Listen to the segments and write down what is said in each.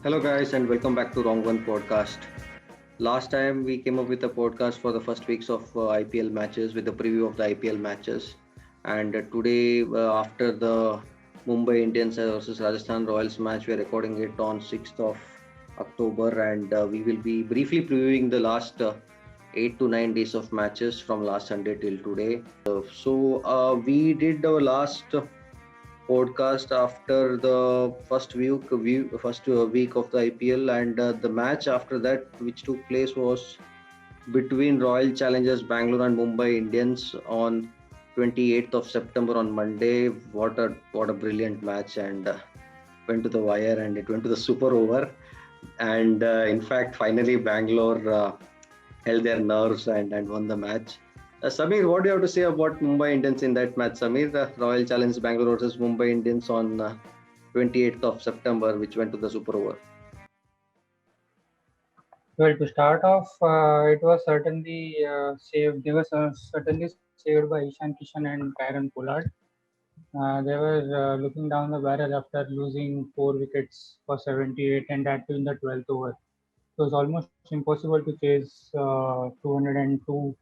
Hello, guys, and welcome back to Wrong One podcast. Last time we came up with a podcast for the first weeks of IPL matches with the preview of the IPL matches, and today, after the Mumbai Indians versus Rajasthan Royals match, we are recording it on 6th of October, and we will be briefly previewing the last 8 to 9 days of matches from last Sunday till today. We did our last podcast after the first week of the IPL, and the match after that, which took place, was between Royal Challengers Bangalore and Mumbai Indians on 28th of September on Monday. What a brilliant match, and went to the wire, and it went to the super over. And in fact, finally Bangalore held their nerves and won the match. Samir, what do you have to say about Mumbai Indians in that match? Samir, Royal Challenge Bangalore versus Mumbai Indians on 28th of September, which went to the super over. Well, to start off, it was certainly saved. They were certainly saved by Ishan Kishan and Kieron Pollard. They were looking down the barrel after losing four wickets for 78, and that too in the 12th over. It was almost impossible to chase 202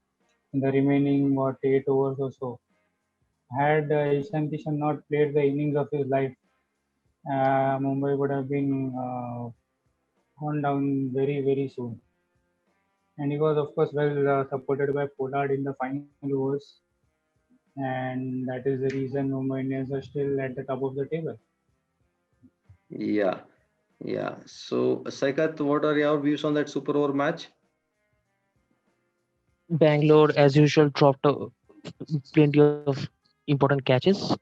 in the remaining 8 overs or so. Had Ishan Kishan not played the innings of his life, Mumbai would have been gone down very soon. And he was, of course, well supported by Pollard in the final overs, and that is the reason Mumbai Indians are still at the top of the table. Yeah, yeah. So, Saikat, what are your views on that super over match? Bangalore, as usual, dropped plenty of important catches.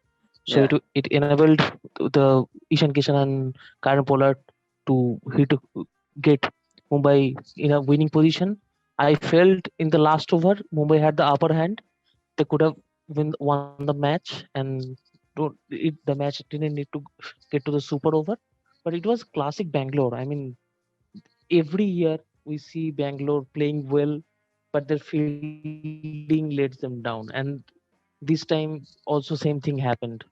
So Yeah, it enabled the Ishan Kishan and Karen Pollard to get Mumbai in a winning position. I felt in the last over, Mumbai had the upper hand. They could have won the match, and the match didn't need to get to the super over. But it was classic Bangalore. I mean, every year we see Bangalore playing well, but their fielding lets them down. And this time also same thing happened.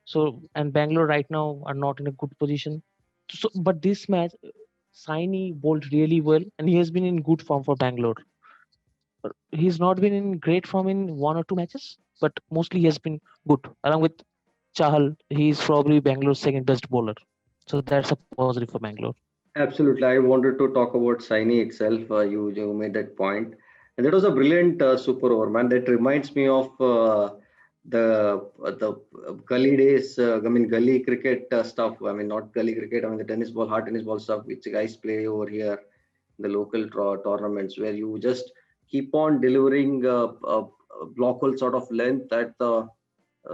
So and Bangalore right now are not in a good position. So but this match, Saini bowled really well, and he has been in good form for Bangalore. He's not been in great form in one or two matches, but mostly he has been good. Along with Chahal, he is probably Bangalore's second best bowler. So that's a positive for Bangalore. absolutely. I wanted to talk about Saini itself. You made that point, and that was a brilliant super over, man. That reminds me of the gully days. I mean, gully cricket stuff. I mean, not gully cricket. I mean, the tennis ball, hard tennis ball stuff, which guys play over here, the local tournaments, where you just keep on delivering a block hole sort of length at the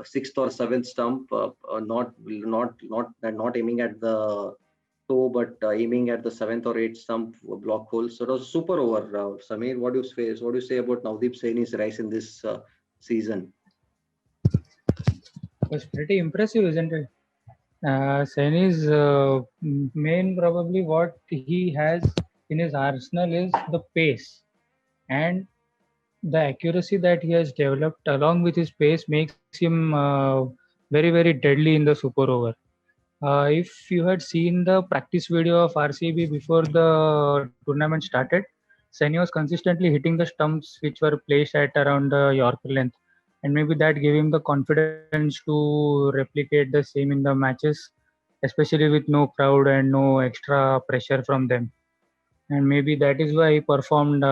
sixth or seventh stump, not aiming at the toe, but aiming at the seventh or eighth stump block hole. So it was super over. Samir, what do you say about Navdeep Saini's rise in this season? It was pretty impressive, isn't it? Saini's main probably what he has in his arsenal is the pace, and the accuracy that he has developed along with his pace makes him very deadly in the super over. If you had seen the practice video of RCB before the tournament started, Saini was consistently hitting the stumps which were placed at around the Yorker length, and maybe that gave him the confidence to replicate the same in the matches, especially with no crowd and no extra pressure from them. And maybe that is why he performed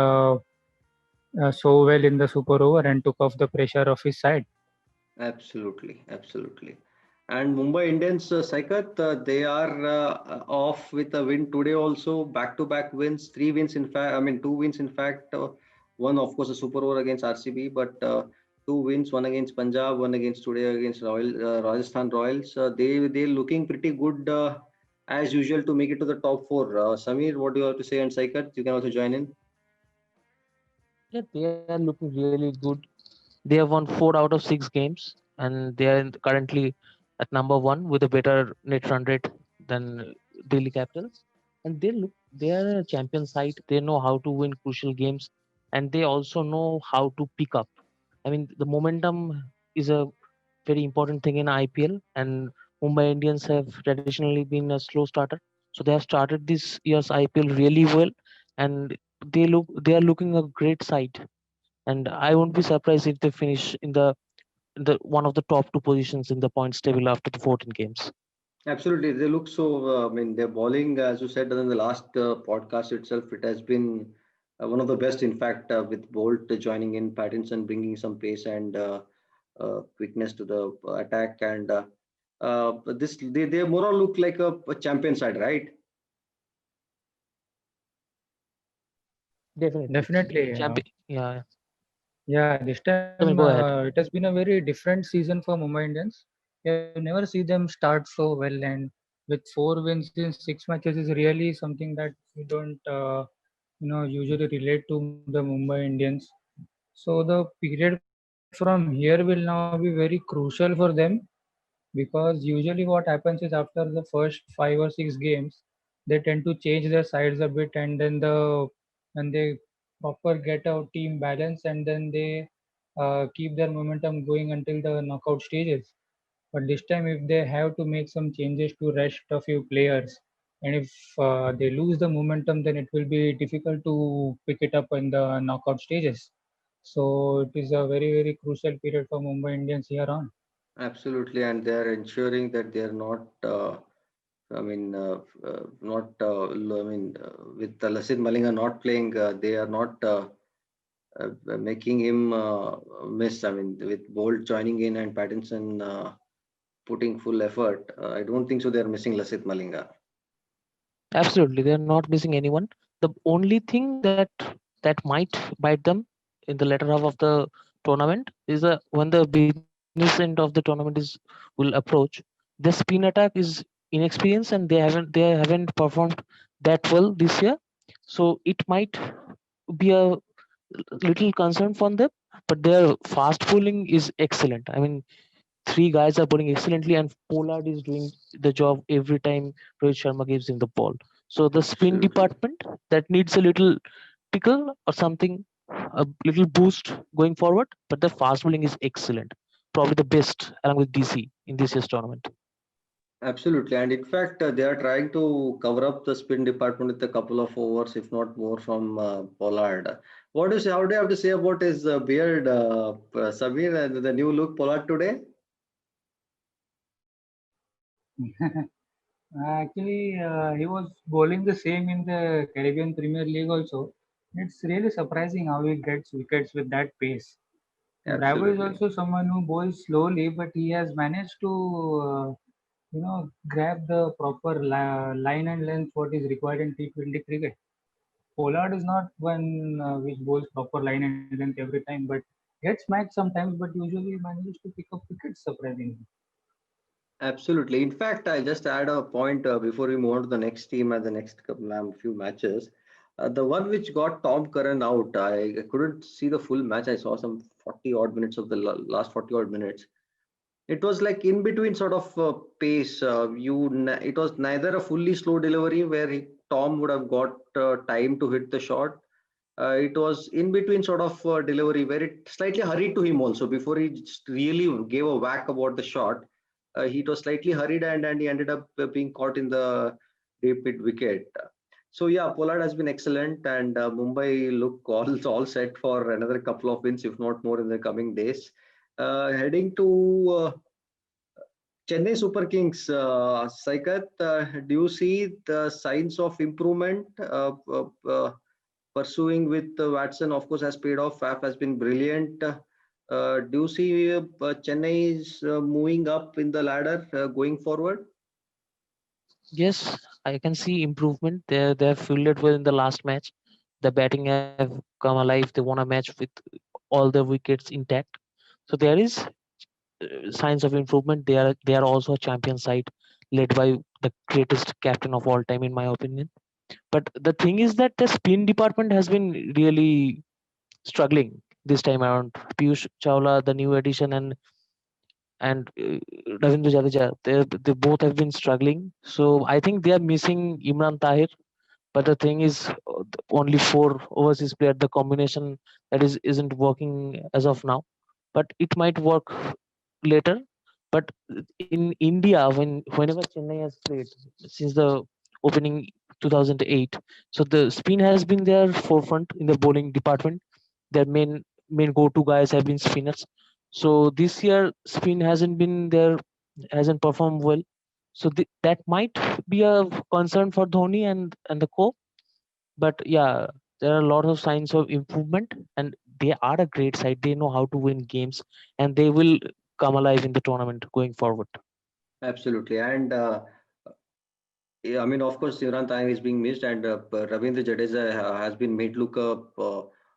so well in the super over and took off the pressure of his side. Absolutely, absolutely. And Mumbai Indians, Saikat, they are off with a win today also, back-to-back wins, three wins in fact, I mean two wins in fact, one of course a super over against RCB, but two wins, one against Punjab, one against today against Rajasthan Royals. They're looking pretty good as usual to make it to the top four. Samir, what do you have to say? And Saikat, you can also join in. Yeah, they are looking really good. They have won 4 out of 6 games, and they are currently at number one with a better net run rate than Delhi Capitals. And they are a champion side. They know how to win crucial games, and they also know how to pick up. I mean, the momentum is a very important thing in IPL, and Mumbai Indians have traditionally been a slow starter. So So they have started this year's IPL really well, and they are looking a great side. And I won't be surprised if they finish in the one of the top two positions in the points table after the 14 games. Absolutely, they look so. I mean, their bowling, as you said in the last podcast itself, it has been one of the best. In fact, with Bolt joining in, Pattinson bringing some pace and quickness to the attack, and this they more or look like a champion side, right? Definitely, Definitely. champion. Yeah, Yeah, this time I mean, go ahead. it has been a very different season for Mumbai Indians. You have never see them start so well, and with 4 wins in 6 matches is really something that we don't, usually relate to the Mumbai Indians. So the period from here will now be very crucial for them because usually what happens is after the first 5 or 6 games, they tend to change their sides a bit, and then they proper get a team balance, and then they keep their momentum going until the knockout stages. But this time, if they have to make some changes to rest a few players, and if they lose the momentum, then it will be difficult to pick it up in the knockout stages. So it is a very crucial period for Mumbai Indians here on. Absolutely, and they are ensuring that they are not. I mean, not. I mean, with Lasith Malinga not playing, they are not making him miss. I mean, with Bolt joining in and Pattinson putting full effort, I don't think so. They are missing Lasith Malinga. Absolutely, they are not missing anyone. The only thing that might bite them in the latter half of the tournament is when the business end of the tournament is will approach. The spin attack is inexperienced and they haven't performed that well this year. So it might be a little concern for them. But their fast bowling is excellent. I mean, three guys are bowling excellently, and Pollard is doing the job every time Rohit Sharma gives him the ball. So the spin Absolutely. department that needs a little tickle or something, a little boost going forward. But the fast bowling is excellent, probably the best along with DC in this year's tournament. Absolutely, and in fact, they are trying to cover up the spin department with a couple of overs, if not more, from Pollard. What do you say? How do you have to say about his beard, Samir, and the new look Pollard today? Actually, he was bowling the same in the Caribbean Premier League also. It's really surprising how he gets wickets with that pace. Bravo is Absolutely. also someone who bowls slowly, but he has managed to, grab the proper line and length what is required in T20 cricket. Pollard is not one which bowls proper line and length every time, but gets smacked sometimes, but usually manages to pick up wickets surprisingly. Absolutely. In fact, I just add a point before we move on to the next team and the next few matches. The one which got Tom Curran out, I couldn't see the full match. I saw some 40 odd minutes of the last 40 odd minutes. It was like in between sort of pace. It was neither a fully slow delivery where Tom would have got time to hit the shot. It was in between sort of delivery where it slightly hurried to him also before he just really gave a whack about the shot. He was slightly hurried and he ended up being caught in the deep mid wicket. So yeah, Pollard has been excellent, and Mumbai look all set for another couple of wins, if not more, in the coming days. Heading to Chennai Super Kings, Saikat, do you see the signs of improvement? Pursuing with Watson, of course, has paid off. Faf has been brilliant. Do you see Chennai is moving up in the ladder going forward? Yes, I can see improvement. They have fielded well in the last match. The batting have come alive. They won a match with all the wickets intact. So there is signs of improvement. They are also a champion side, led by the greatest captain of all time, in my opinion. But the thing is that the spin department has been really struggling this time around. Piyush Chawla, the new addition, and Ravindra Jadeja, they both have been struggling. So I think they are missing Imran Tahir. But the thing is, only four overseas player. The combination that isn't working as of now, but it might work later. But in India, whenever Chennai has played since the opening 2008. So the spin has been their forefront in the bowling department. Their main go-to guys have been spinners. So this year spin hasn't been there, hasn't performed well. So that might be a concern for Dhoni and the co. But yeah, there are a lot of signs of improvement, and they are a great side. They know how to win games, and they will come alive in the tournament going forward. Absolutely. And yeah, I mean, of course, Imran Tahir is being missed, and Ravindra Jadeja has been made look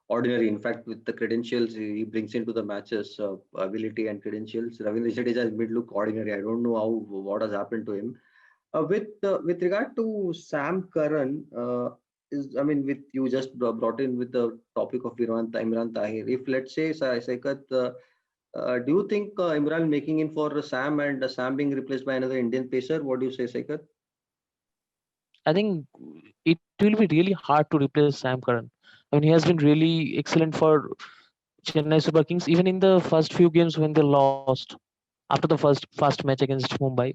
ordinary. In fact, with the credentials he brings into the matches, ability and credentials, Ravindra Jadeja has made look ordinary. I don't know how what has happened to him. With regard to Sam Curran, is I mean, with you just brought in with the topic of Imran Tahir. If let's say Saikat, do you think Imran making in for Sam and Sam being replaced by another Indian pacer? What do you say, Saikat? I think it will be really hard to replace Sam Curran. I mean, he has been really excellent for Chennai Super Kings, even in the first few games when they lost after the first match against Mumbai.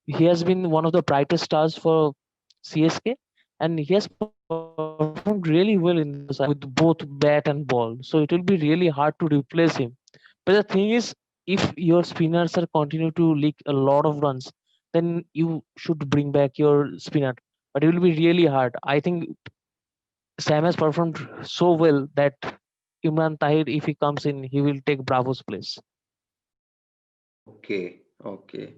He has been one of the brightest stars for CSK, and he has performed really well in the side with both bat and ball. So it will be really hard to replace him. But the thing is, if your spinners are continue to leak a lot of runs, then you should bring back your spinner. But it will be really hard. I think Sam has performed so well that Imran Tahir, if he comes in, he will take Bravo's place. Okay, okay.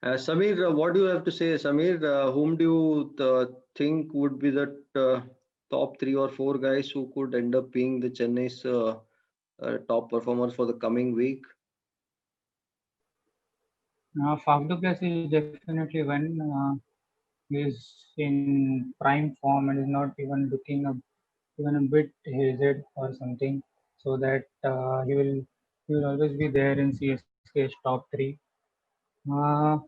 Samir, what do you have to say, Samir? Whom do you think would be the top three or four guys who could end up being the Chennai's top performers for the coming week? Faf du Plessis is definitely one. Is in prime form and is not even looking even a bit hazed or something, so that he will always be there in CSK's top three. Uh,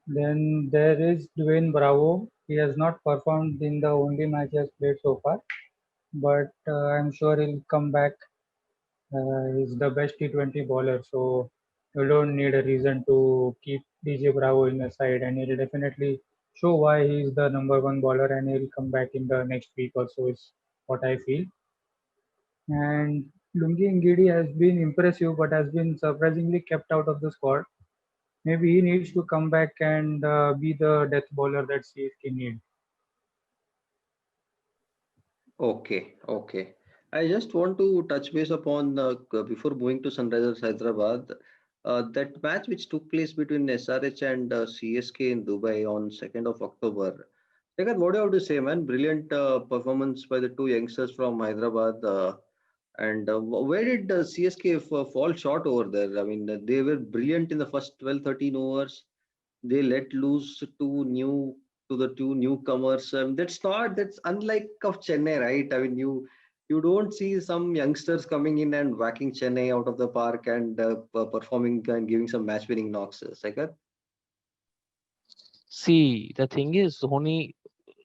then there is Dwayne Bravo. He has not performed in the only match he has played so far, but I'm sure he'll come back. He's the best T20 bowler, so you don't need a reason to keep DJ Bravo in the side, and he'll definitely show why he's the number one bowler, and he'll come back in the next week or so. Is what I feel. And Lungi Ngidi has been impressive, but has been surprisingly kept out of the squad. Maybe he needs to come back and be the death bowler that CSK need. Okay, okay. I just want to touch base upon before moving to Sunrisers Hyderabad, that match which took place between SRH and CSK in Dubai on 2nd of October. Tekat, what do you have to say, man? Brilliant performance by the two youngsters from Hyderabad. And where did CSK fall short over there? I mean, they were brilliant in the first 12, 13 overs. They let loose the two newcomers. That's unlike of Chennai, right? I mean, you don't see some youngsters coming in and whacking Chennai out of the park and performing and giving some match-winning knocks. Sagar? See, the thing is, Dhoni,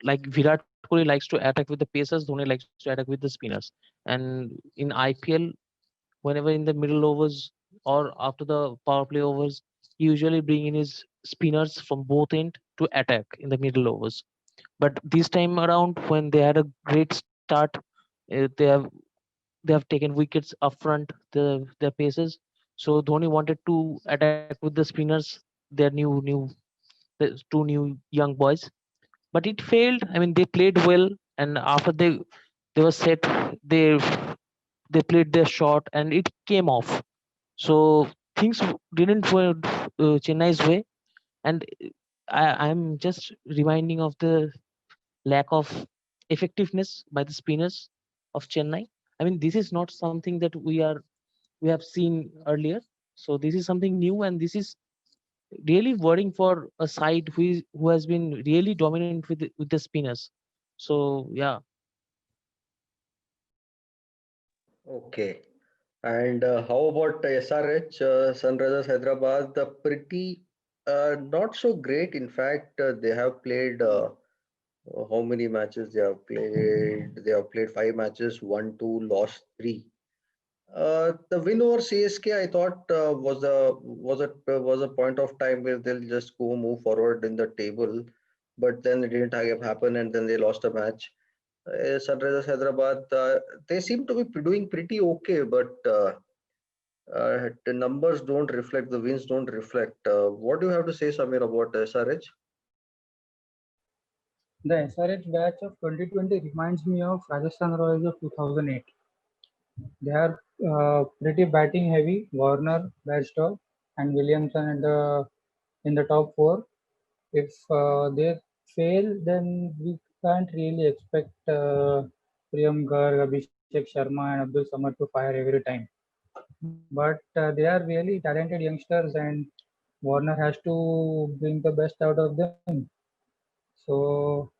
like Virat Kohli likes to attack with the pacers, Dhoni likes to attack with the spinners. And in IPL, whenever in the middle overs or after the power play overs, he usually bring in his spinners from both end to attack in the middle overs. But this time around, when they had a great start, uh, they have they have taken wickets up front their paces. So Dhoni wanted to attack with the spinners, their the two new young boys, but it failed. I mean, they played well, and after they were set, they they played their shot, and it came off. So things didn't go Chennai's way, and I'm just reminding of the lack of effectiveness by the spinners of Chennai. I mean, this is not something that we have seen earlier. So this is something new, and this is really worrying for a side who has been really dominant with the spinners. So yeah, Okay. And how about SRH, Sunrisers Hyderabad? The pretty not so great. In fact, they have played how many matches they have played? They have played five matches, won two, lost three. The win over CSK, I thought was a point of time where they'll just go move forward in the table. but then it didn't happen, and then they lost a match. Sunrisers Hyderabad, they seem to be doing pretty okay, but the numbers don't reflect, the wins don't reflect. What do you have to say, Samir, about SRH? The SRH batch of 2020 reminds me of Rajasthan Royals of 2008. They are pretty batting heavy. Warner, Bairstow, and Williamson in the top four. If they fail, then we can't really expect Priyam Garg, Abhishek Sharma, and Abdul Samad to fire every time. But they are really talented youngsters, and Warner has to bring the best out of them. So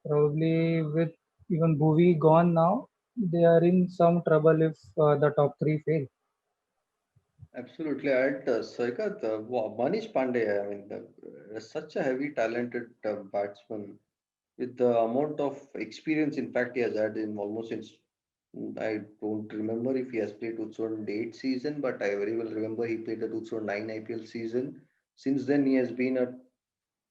probably with even Bhuvi gone now, they are in some trouble if the top three fail. Absolutely. And Saikat, Manish Pandey, I mean, such a heavy, talented batsman with the amount of experience. In fact, he has had in almost since I don't remember if he has played 2008 season, but I very well remember he played the 2009 IPL season. Since then, he has been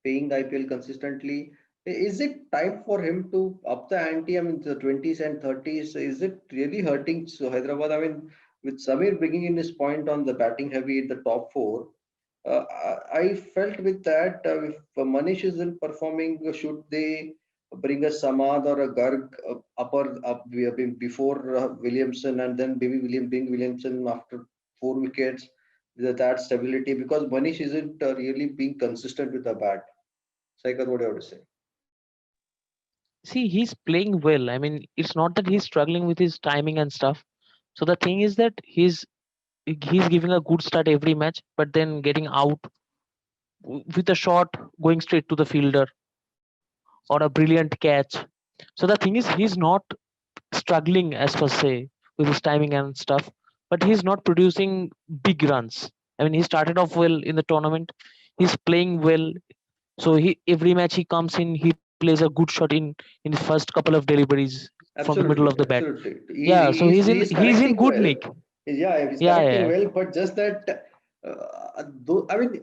paying the IPL consistently. Is it time for him to up the ante? I mean, the 20s and 30s, is it really hurting so Hyderabad? I mean, with Samir bringing in his point on the batting heavy in the top four, I felt with that if Manish isn't performing, should they bring a Samad or a Garg we have been before Williamson, and then maybe bring Williamson after 4 wickets with that stability, because Manish isn't really being consistent with the bat. Saikat, what do you have to say? See, he's playing well. I mean, it's not that he's struggling with his timing and stuff. So the thing is that he's giving a good start every match, but then getting out with a shot going straight to the fielder or a brilliant catch. So the thing is, he's not struggling as per se with his timing and stuff, but he's not producing big runs. I mean, he started off well in the tournament. He's playing well. So he every match he comes in, he plays a good shot in his first couple of deliveries from the middle of Absolutely, the bat. absolutely. Yeah, so He's he's in connecting good well. nick. Yeah, he's Yeah, connecting yeah. well, but just that, I mean,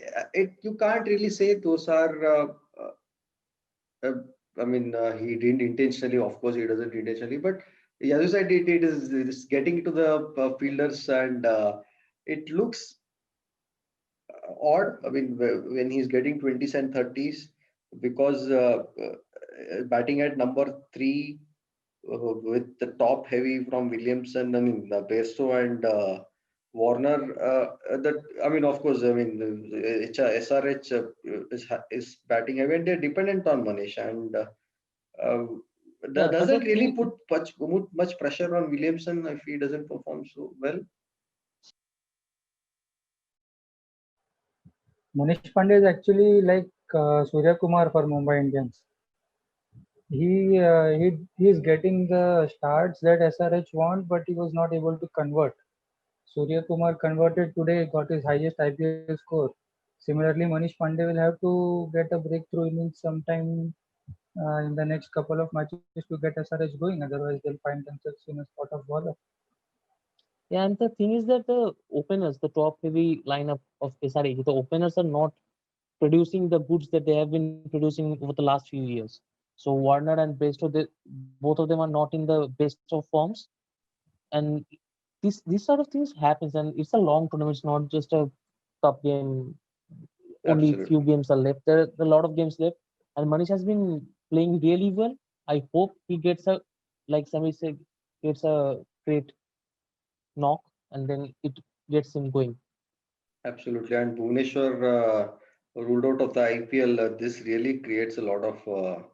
you can't really say those are. Uh, I mean, he didn't intentionally. Of course, he doesn't intentionally. But the other side, it is getting to the fielders, and it looks odd. I mean, when he's getting 20s and 30s, because batting at number three with the top heavy from Williamson, I mean, Bairstow and Warner. That I mean, of course, I mean, SRH is batting heavy, and they're dependent on Manish, and uh, Yeah, but the doesn't really thing, put much pressure on Williamson if he doesn't perform so well. Manish Pandey is actually like Surya Kumar for Mumbai Indians. He is getting the starts that SRH want, but he was not able to convert. Surya Kumar converted today, got his highest IPL score. Similarly, Manish Pandey will have to get a breakthrough innings sometime in the next couple of matches to get SRH going. Otherwise, they'll find themselves in a spot of bother. yeah, and the thing is that the openers, the top heavy lineup of SRH, the openers are not producing the goods that they have been producing over the last few years. So Warner and Bairstow, both of them are not in the best of forms, and these sort of things happens, and it's a long tournament. It's not just a cup game. Only few Absolutely. games are left. There are a lot of games left, and Manish has been playing really well. I hope he gets a, like somebody said, gets a great knock, and then it gets him going. Absolutely. And Bhuvneshwar ruled out of the IPL. This really creates a lot of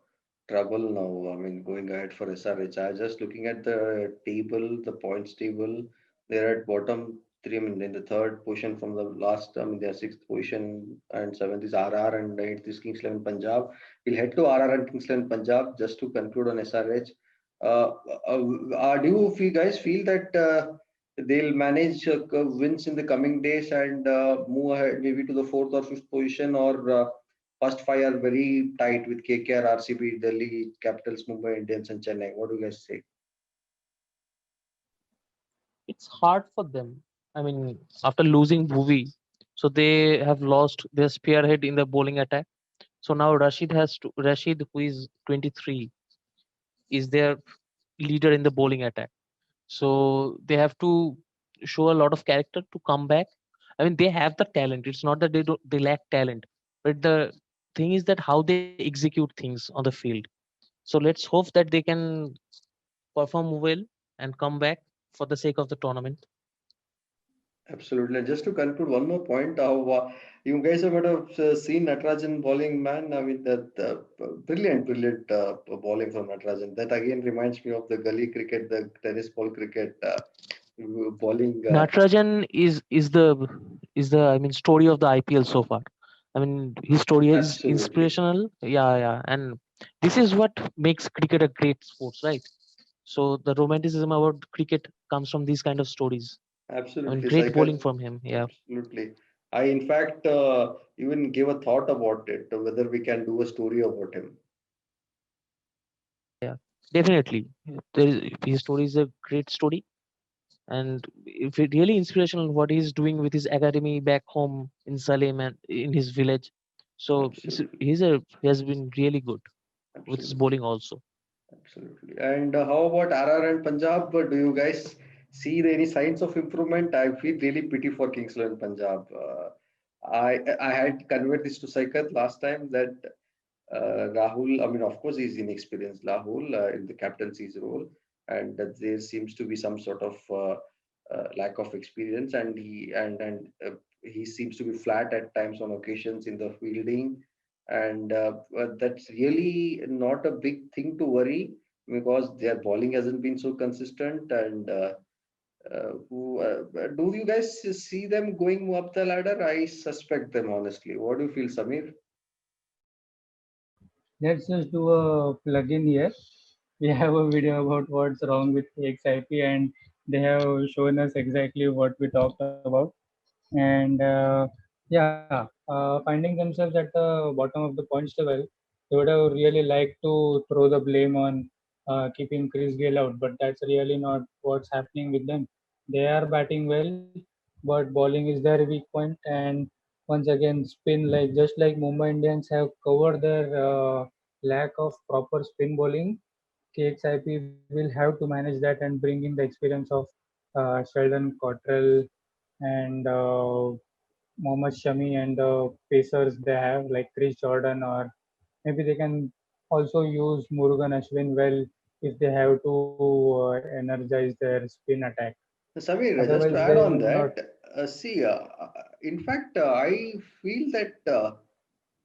trouble now. I mean, going ahead for SRH. I was just looking at the table, the points table. They're at bottom three. I mean, in the third position from the last. I mean, they're sixth position, and seventh is RR, and eighth is Kings 11 Punjab. We'll head to RR and Kings 11 Punjab just to conclude on SRH. Uh, do you guys feel that? They'll manage wins in the coming days and move ahead maybe to the fourth or fifth position, or first five are very tight with KKR, RCB, Delhi Capitals, Mumbai Indians, and Chennai. What do you guys say? It's hard for them. I mean, after losing Bhuvi, so they have lost their spearhead in the bowling attack. So now Rashid, who is 23, is their leader in the bowling attack. So they have to show a lot of character to come back. I mean, they have the talent. It's not that they lack talent, but the thing is that how they execute things on the field. So let's hope that they can perform well and come back for the sake of the tournament. Absolutely. And just to conclude, one more point. You guys have got seen Natarajan bowling, man. I mean, that brilliant bowling from Natarajan. That again reminds me of the gully cricket, the tennis ball cricket bowling. Natarajan is the I mean story of the IPL so far. I mean his story is Absolutely. inspirational. Yeah, yeah, and this is what makes cricket a great sports, right? So the romanticism about cricket comes from these kind of stories. I mean Absolutely. great bowling Cycle. from him. Yeah, Absolutely. I, in fact, even gave a thought about it, whether we can do a story about him. yeah, definitely. His story is a great story, and if it really inspirational what he's doing with his academy back home in Salem and in his village. So Absolutely. he has been really good with his Absolutely. bowling also. Absolutely. And how about RR and Punjab? Do you guys see any signs of improvement? I feel really pity for Kingsland and Punjab. I had conveyed this to Saikat last time that Rahul, I mean, of course, he's inexperienced, Rahul, in the captaincy's role, and that there seems to be some sort of lack of experience, and he seems to be flat at times on occasions in the fielding, and that's really not a big thing to worry because their bowling hasn't been so consistent, and do you guys see them going up the ladder? I suspect them honestly. What do you feel, Samir? Let's just do a plug-in here. We have a video about what's wrong with XIP, and they have shown us exactly what we talked about. And yeah, finding themselves at the bottom of the points table, they would have really liked to throw the blame on keeping Chris Gayle out, but that's really not what's happening with them. They are batting well, but bowling is their weak point, and once again, spin, like just like Mumbai Indians have covered their lack of proper spin bowling, KXIP will have to manage that and bring in the experience of Sheldon Cottrell and Mohammad Shami and the pacers they have like Chris Jordan, or maybe they can also use Murugan Ashwin well if they have to energize their spin attack. Samir, just Otherwise, to add they'll on not. that, in fact, I feel that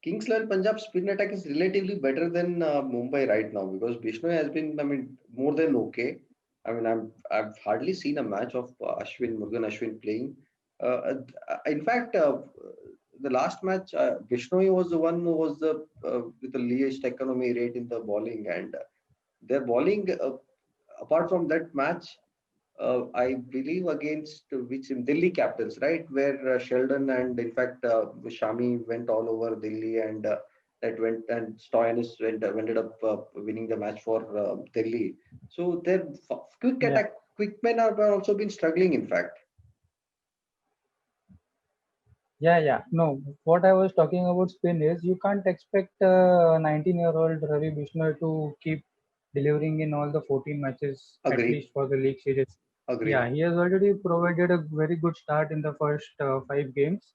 Kingsland Punjab spin attack is relatively better than Mumbai right now because Bishnoi has been, I mean, more than okay. I mean, I've hardly seen a match of Murugan Ashwin playing. In fact, the last match, Bishnoi was the one who was the with the least economy rate in the bowling, and their bowling, apart from that match, I believe against which in Delhi Capitals, right, where Sheldon and in fact Shami went all over Delhi, and that went and Stoyanis ended up winning the match for Delhi. So their quick Yeah, attack, quick men have also been struggling. In fact, yeah. No, what I was talking about spin is you can't expect a 19-year-old Ravi Bishnoi to keep delivering in all the 14 matches, at agree, least for the league series. agree. Yeah, he has already provided a very good start in the first 5 games,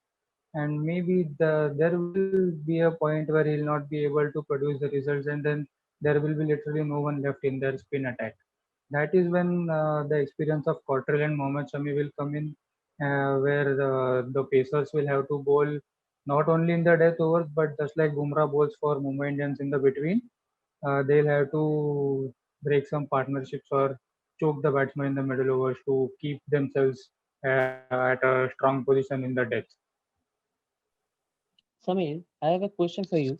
and maybe there will be a point where he'll not be able to produce the results, and then there will be literally no one left in their spin attack. That is when the experience of Cottrell and Mohammad Shami will come in, where the Pacers will have to bowl not only in the death overs, but just like Bumrah bowls for Mumbai Indians in the between, they'll have to break some partnerships or choke the batsman in the middle overs to keep themselves at a strong position in the death. Samir, I have a question for you.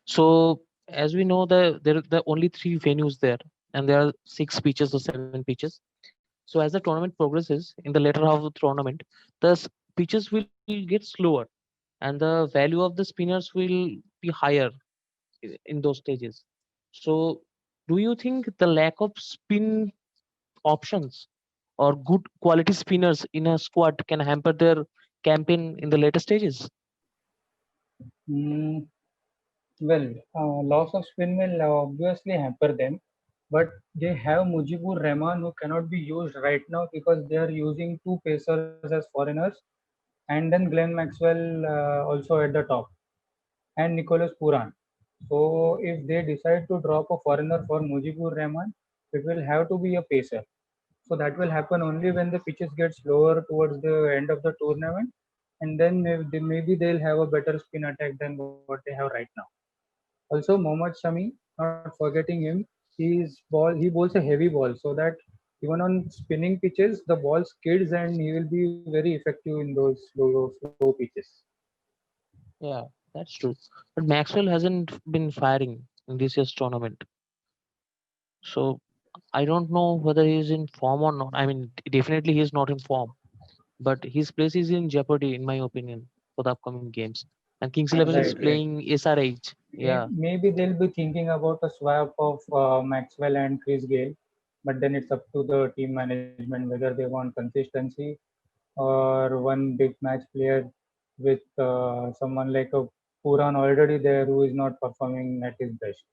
So, as we know, there are the only three venues there, and there are six pitches or seven pitches. So, as the tournament progresses, in the later half of the tournament, the pitches will get slower, and the value of the spinners will be higher in those stages. So, do you think the lack of spin options or good quality spinners in a squad can hamper their campaign in the later stages? Mm, Well, loss of spin will obviously hamper them, but they have Mujibur Rahman who cannot be used right now because they are using two pacers as foreigners, and then Glenn Maxwell also at the top, and Nicholas Puran. So if they decide to drop a foreigner for Mujibur Rahman, it will have to be a pacer. So that will happen only when the pitches get slower towards the end of the tournament, and then maybe they'll have a better spin attack than what they have right now. Also, Mohammad Shami, not forgetting him, he bowls a heavy ball so that even on spinning pitches, the ball skids and he will be very effective in those slow pitches. Yeah, that's true. But Maxwell hasn't been firing in this year's tournament. So I don't know whether he's in form or not. I mean, definitely he's not in form, but his place is in jeopardy, in my opinion, for the upcoming games. And Kings 11 is Right. Absolutely. playing SRH. Yeah. Maybe they'll be thinking about a swap of Maxwell and Chris Gale, but then it's up to the team management whether they want consistency or one big match player with someone like a Puran already there who is not performing at his best.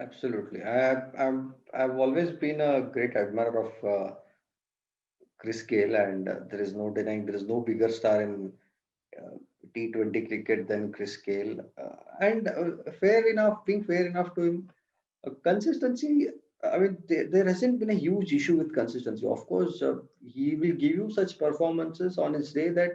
Absolutely. I've always been a great admirer of Chris Gale, and there is no denying there is no bigger star in uh, T20 cricket than Chris Gale. And fair enough, being fair enough to him, consistency. I mean, there hasn't been a huge issue with consistency. Of course, he will give you such performances on his day that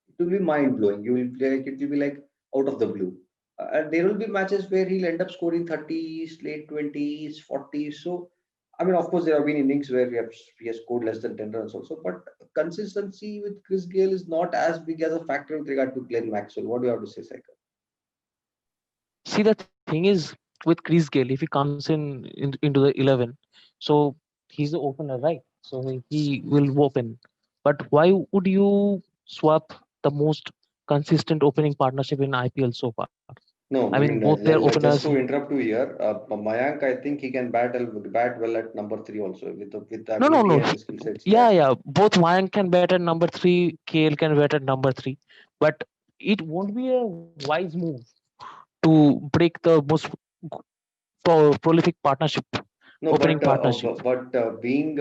it will be mind blowing. You will like it will be like out of the blue. And there will be matches where he'll end up scoring 30s, late 20s, 40s. So, I mean, of course, there have been innings where he has scored less than 10 runs also. But consistency with Chris Gale is not as big as a factor with regard to Glenn Maxwell. What do you have to say, Saika? See, the thing is with Chris Gale, if he comes into the 11, so he's the opener, right? So he will open. But why would you swap the most consistent opening partnership in IPL so far? I No, I mean, mean, both their openers. just to interrupt you here, Mayank, I think he can bat well at number three also with the No, no, ability no. and the skill sets he Yeah, has. yeah. Both Mayank can bat at number three, KL can bat at number three. But it won't be a wise move to break the most prolific partnership, No, opening partnership. being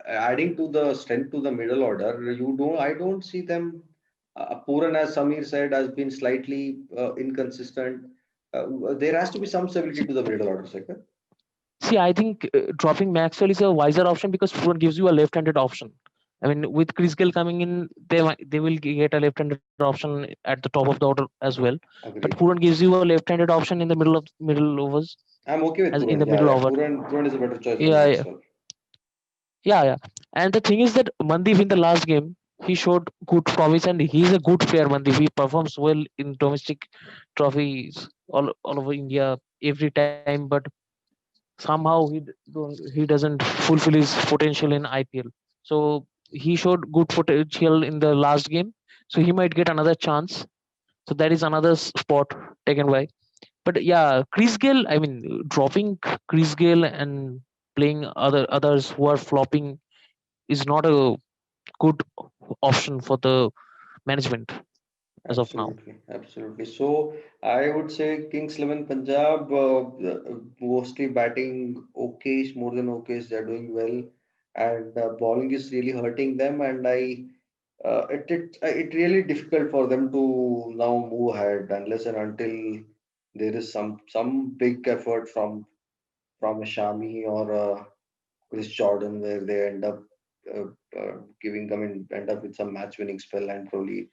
adding to the strength to the middle order, I don't see them. Puran, as Samir said, has been slightly inconsistent. There has to be some stability to the middle order, Saika. See, I think dropping Maxwell is a wiser option because Fluent gives you a left-handed option. I mean, with Chris Gill coming in, they will get a left-handed option at the top of the order as well. But Agreed. Pooran gives you a left-handed option in the middle overs I'm okay with as in the Puran. Yeah, middle yeah. over. Puran is a better choice than Yeah, yeah, Maxwell. yeah, yeah. And the thing is that Mandeep in the last game he showed good promise and he's a good player. Mandeep he performs well in domestic trophies all over India every time, but somehow he doesn't fulfill his potential in IPL. So he showed good potential in the last game. So he might get another chance. So that is another spot taken by. But yeah, Chris Gale. I mean, dropping Chris Gale and playing others who are flopping is not a good option for the management as of now. Absolutely, absolutely. So I would say Kings 11 Punjab mostly batting okayish, more than okayish. They're doing well, and bowling is really hurting them. And it really difficult for them to now move ahead unless and until there is some big effort from a Shami or a Chris Jordan where they end up uh, end up with some match winning spell and probably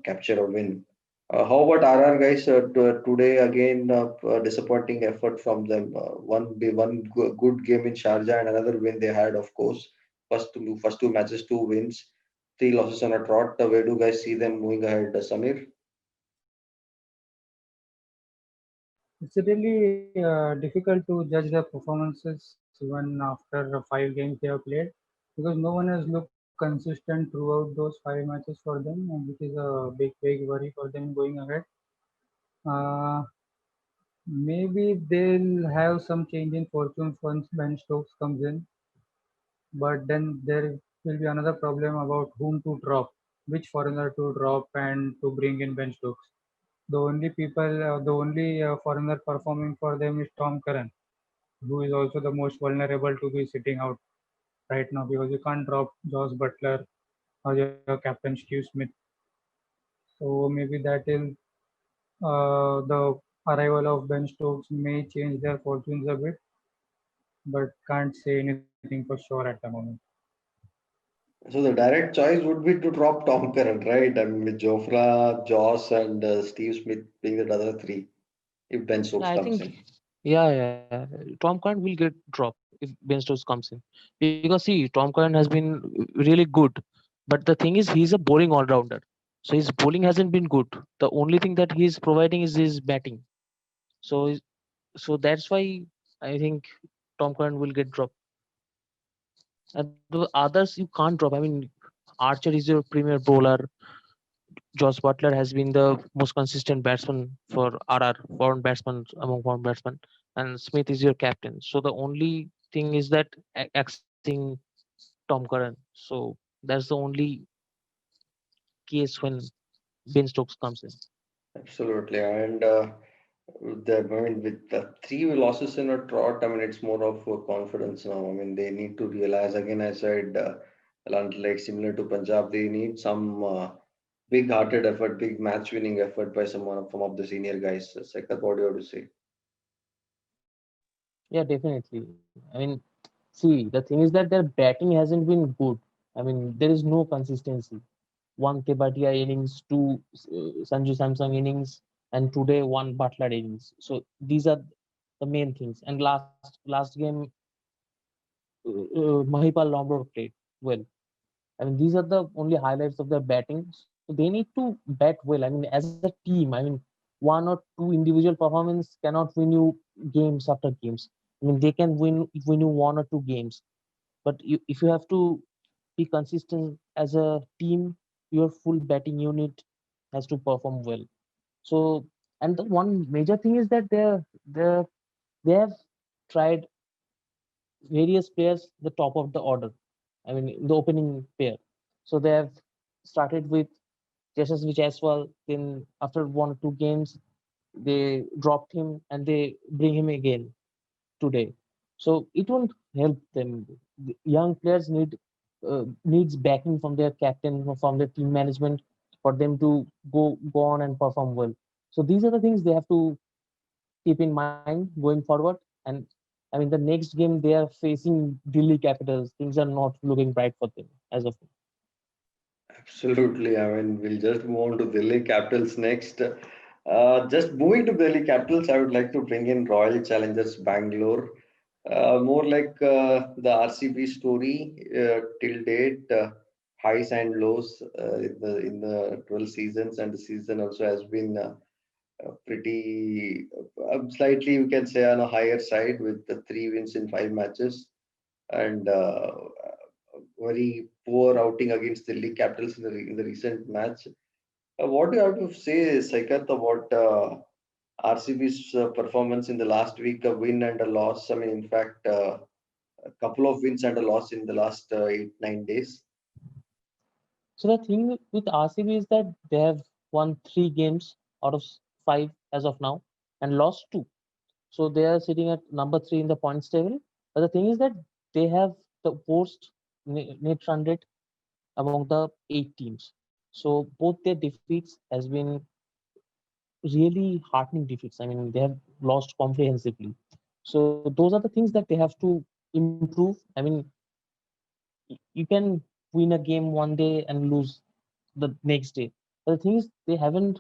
capture a win. How about RR guys? Today again, disappointing effort from them. Good game in Sharjah and another win they had, of course. First two matches, two wins, three losses on a trot. Where do you guys see them moving ahead, Samir? It's really difficult to judge their performances even after 5 games they have played because no one has looked consistent throughout those 5 matches for them, and which is a big worry for them going ahead. Maybe they'll have some change in fortunes once Ben Stokes comes in, but then there will be another problem about whom to drop, which foreigner to drop, and to bring in Ben Stokes. the only foreigner performing for them is Tom Curran, who is also the most vulnerable to be sitting out right now because you can't drop Josh Butler or your captain Steve Smith. So maybe that is the arrival of Ben Stokes may change their fortunes a bit, but can't say anything for sure at the moment. So the direct choice would be to drop Tom Curran, right? I mean, with Jofra, Joss, and Steve Smith being the other three, if Ben Yeah, Stokes I comes think in. yeah. Tom Curran will get dropped if Ben Stokes comes in because see, Tom Curran has been really good, but the thing is, he's a bowling all rounder. So his bowling hasn't been good. The only thing that he's providing is his batting. So so that's why I think Tom Curran will get dropped. And the others you can't drop. I mean, Archer is your premier bowler. Josh Butler has been the most consistent batsman for RR, foreign batsmen among foreign batsmen, and Smith is your captain. So the only thing is that axing Tom Curran. So that's the only case when Ben Stokes comes in. Absolutely. And I mean, with the three losses in a trot, I mean, it's more of confidence now. I mean, they need to realize again. I said, like similar to Punjab, they need some big-hearted effort, big match-winning effort by some of the senior guys. Sekat, what do you have to say? Yeah, definitely. I mean, see, the thing is that their batting hasn't been good. I mean, there is no consistency. One Tebatia innings, two Sanju Samsung innings, and today one Butler innings. So these are the main things. And last game, Mahipal Lombard played well. I mean, these are the only highlights of their batting. So they need to bat well. I mean, as a team, I mean, one or two individual performance cannot win you games after games. I mean, they can win you one or two games, but if you have to be consistent as a team, your full batting unit has to perform well. So, and the one major thing is that they have tried various players the top of the order. I mean, the opening pair. So they have started with Yashasvi Jaiswal. Then after one or two games, they dropped him and they bring him again today. So it won't help them. The young players needs backing from their captain or from their team management for them to go on and perform well. So these are the things they have to keep in mind going forward. And I mean, the next game they are facing Delhi Capitals. Things are not looking bright for them as of now. Absolutely. I mean, we'll just move on to Delhi Capitals next. Just moving to Delhi Capitals, I would like to bring in Royal Challengers Bangalore. More like the RCB story till date, highs and lows in the 12 seasons, and the season also has been pretty slightly, you can say, on a higher side with the 3 wins in 5 matches, and very poor outing against Delhi Capitals in the recent match. What do you have to say, Saikat, about RCB's performance in the last week? A win and a loss. I mean, in fact, a couple of wins and a loss in the last 8 9 days. So the thing with RCB is that they have won three games out of five as of now and lost two. So they are sitting at number three in the points table. But the thing is that they have the worst net run rate among the 8 teams. So both their defeats has been really heartening defeats. I mean, they have lost comprehensively. So those are the things that they have to improve. I mean, you can win a game one day and lose the next day. But the thing is, they haven't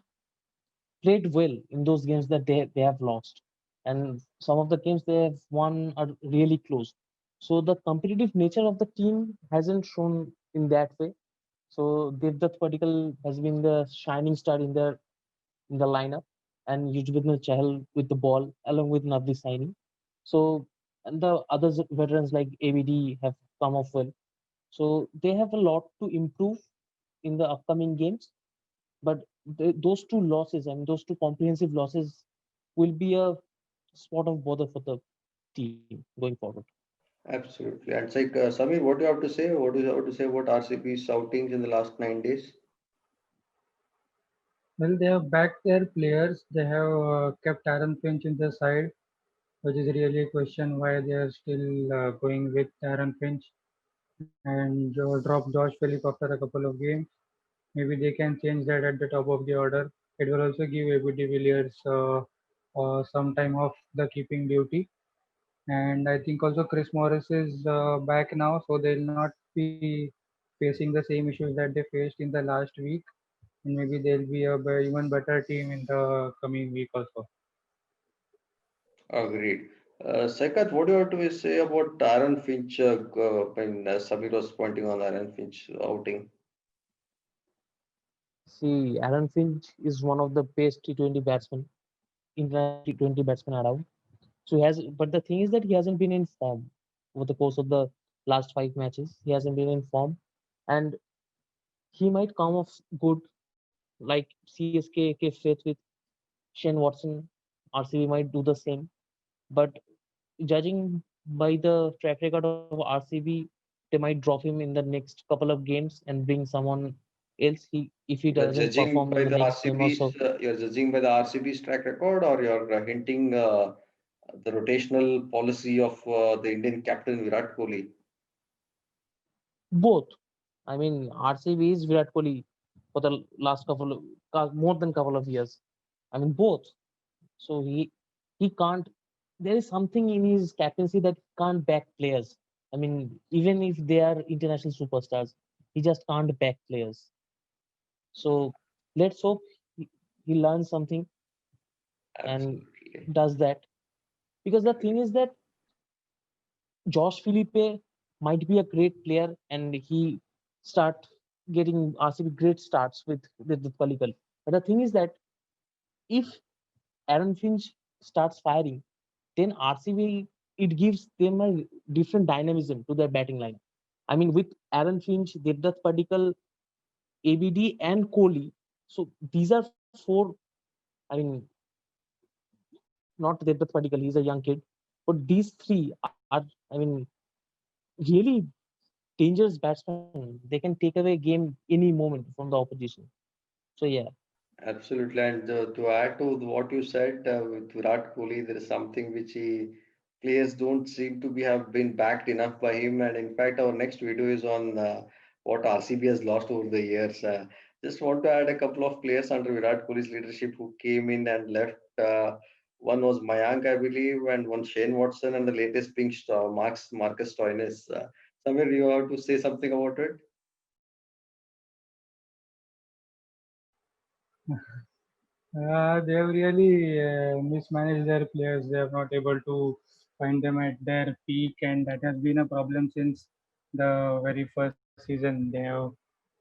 played well in those games that they have lost. And some of the games they have won are really close. So the competitive nature of the team hasn't shown in that way. So Devdutt Padikkal has been the shining star in the lineup, and Yuzvendra Chahal with the ball along with Navdeep Saini. So and the other veterans like ABD have come off well. So they have a lot to improve in the upcoming games. But those two losses, I mean, those two comprehensive losses will be a spot of bother for the team going forward. Absolutely. And like Samir, what do you have to say? What do you have to say about RCB's outings in the last 9 days? Well, they have backed their players. They have kept Aaron Finch in the side, which is really a question why they are still going with Aaron Finch and drop Josh Phillip after a couple of games. Maybe they can change that at the top of the order. It will also give AB de Villiers some time off the keeping duty. And I think also Chris Morris is back now, so they'll not be facing the same issues that they faced in the last week. And maybe they'll be a even better team in the coming week also. Agreed. Saikat, what do you have to say about Aaron Finch when Samir was pointing on Aaron Finch outing? See, Aaron Finch is one of the best T20 batsmen, international T20 batsmen around. So he has, but the thing is that he hasn't been in form over the course of the last 5 matches. He hasn't been in form, and he might come off good like CSK if faith with Shane Watson. RCB might do the same, but judging by the track record of RCB, they might drop him in the next couple of games and bring someone else. He if he You're doesn't judging perform in by the the next game or so. You're judging by the RCB's track record, or you're hinting the rotational policy of the Indian captain Virat Kohli. Both. I mean, RCB is Virat Kohli for the last more than couple of years. I mean, both. So he can't. There is something in his captaincy that can't back players. I mean, even if they are international superstars, he just can't back players. So let's hope he learns something and Absolutely. does that. Because the thing is that Josh Philippe might be a great player and he start getting RCB great starts with Palikkal. But the thing is that if Aaron Finch starts firing, then RCB it gives them a different dynamism to their batting line. I mean, with Aaron Finch, Devdutt Padikkal, ABD, and Kohli. So these are four. I mean, not Devdutt Padikkal, he's a young kid, but these three are, I mean, really dangerous batsmen. They can take away a game any moment from the opposition. So yeah, Absolutely. And to add to what you said with Virat Kohli, there is something which players don't seem to be have been backed enough by him. And in fact, our next video is on what RCB has lost over the years. Just want to add a couple of players under Virat Kohli's leadership who came in and left. One was Mayank, I believe, and one Shane Watson, and the latest being Marcus Stoinis. Samir, you have to say something about it? They have really mismanaged their players. They are not able to find them at their peak, and that has been a problem since the very first season. They have,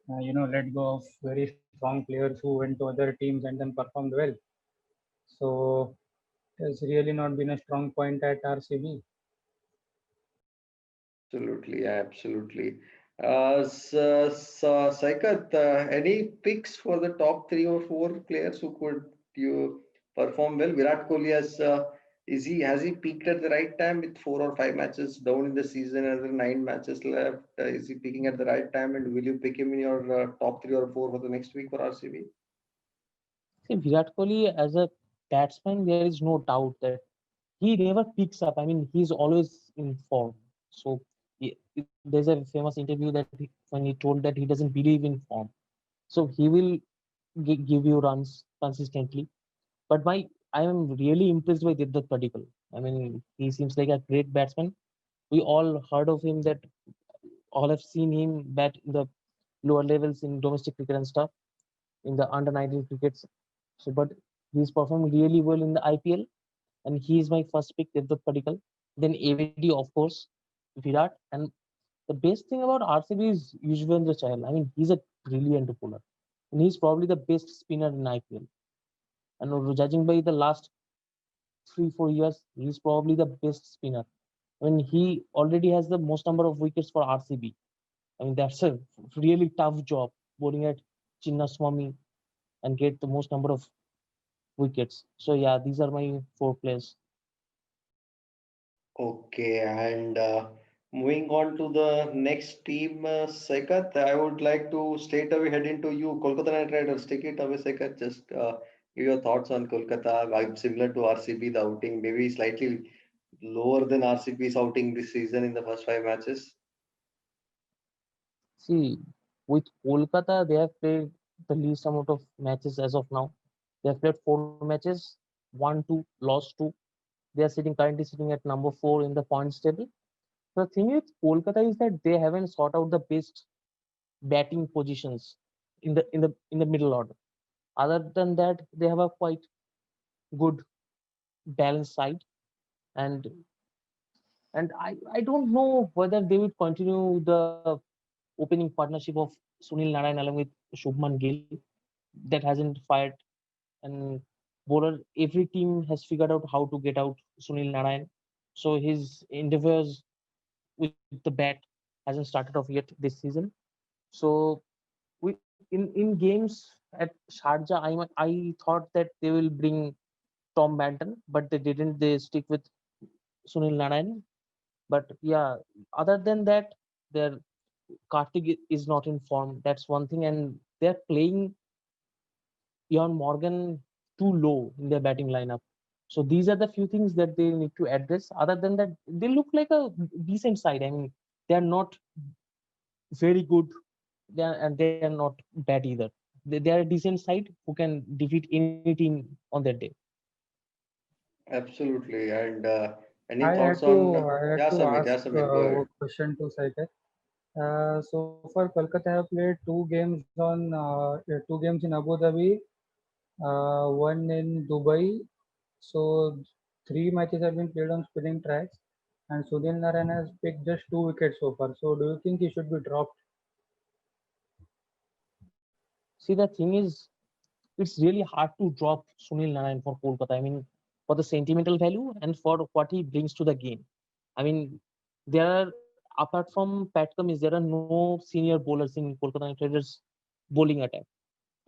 let go of very strong players who went to other teams and then performed well. So it's really not been a strong point at RCB. Absolutely, absolutely. Saikat, any picks for the top 3 or 4 players who could you perform well? Virat Kohli has he peaked at the right time with 4 or 5 matches down in the season, another 9 matches left? Is he peaking at the right time, and will you pick him in your top 3 or 4 for the next week for RCB? see Virat Kohli as a batsman, there is no doubt that he never picks up. I mean, he's always in form. So there's a famous interview that when he told that he doesn't believe in form. So he will give you runs consistently. But I am really impressed by Devdutt Padikkal. I mean, he seems like a great batsman. We all heard of him that all have seen him bat in the lower levels in domestic cricket and stuff in the under 19 crickets. So, but he's performed really well in the IPL, and he is my first pick, Devdutt Padikkal. Then AVD, of course, Virat, and the best thing about RCB is Yuzvendra Chahal. I mean, he's a brilliant bowler, and he's probably the best spinner in IPL. And judging by the last 3 4 years, he's probably the best spinner. I mean, he already has the most number of wickets for RCB. I mean, that's a really tough job bowling at Chinnaswamy and get the most number of wickets. So yeah, these are my 4 players. Okay, and Moving on to the next team, Sekat, I would like to straight away head into you, Kolkata Knight Riders. Take it away, Sekat. Just give your thoughts on Kolkata. Similar to RCB, the outing maybe slightly lower than RCB's outing this season in the first five matches. See, with Kolkata, they have played the least amount of matches as of now. They have played 4 matches, won two, lost two. They are currently sitting at number 4 in the points table. The thing with Kolkata is that they haven't sought out the best batting positions in the middle order. Other than that, they have a quite good balanced side, and I don't know whether they would continue the opening partnership of Sunil Narayan along with Shubman Gill that hasn't fired, and bowler every team has figured out how to get out Sunil Narayan. So his endeavors with the bat hasn't started off yet this season. So in games at Sharjah, I thought that they will bring Tom Banton, but they didn't. They stick with Sunil Narayan. But yeah, other than that, their Kartik is not in form. That's one thing, and they're playing Ian Morgan too low in their batting lineup. So these are the few things that they need to address. Other than that, they look like a decent side. I mean, they are not very good, and they are not bad either. They are a decent side who can defeat any team on their day. Absolutely. And any I thoughts had to on I had yeah, to Samir? ask Yeah, Samir, go a ahead. question to Saikat. So far, Kolkata have played two games in Abu Dhabi, one in Dubai. So 3 matches have been played on spinning tracks, and Sunil Narayan has picked just 2 wickets so far. So do you think he should be dropped? See, the thing is, it's really hard to drop Sunil Narayan for Kolkata. I mean, for the sentimental value and for what he brings to the game. I mean, there are apart from Pat Cummins, there are no senior bowlers in Kolkata Knight Riders bowling attack,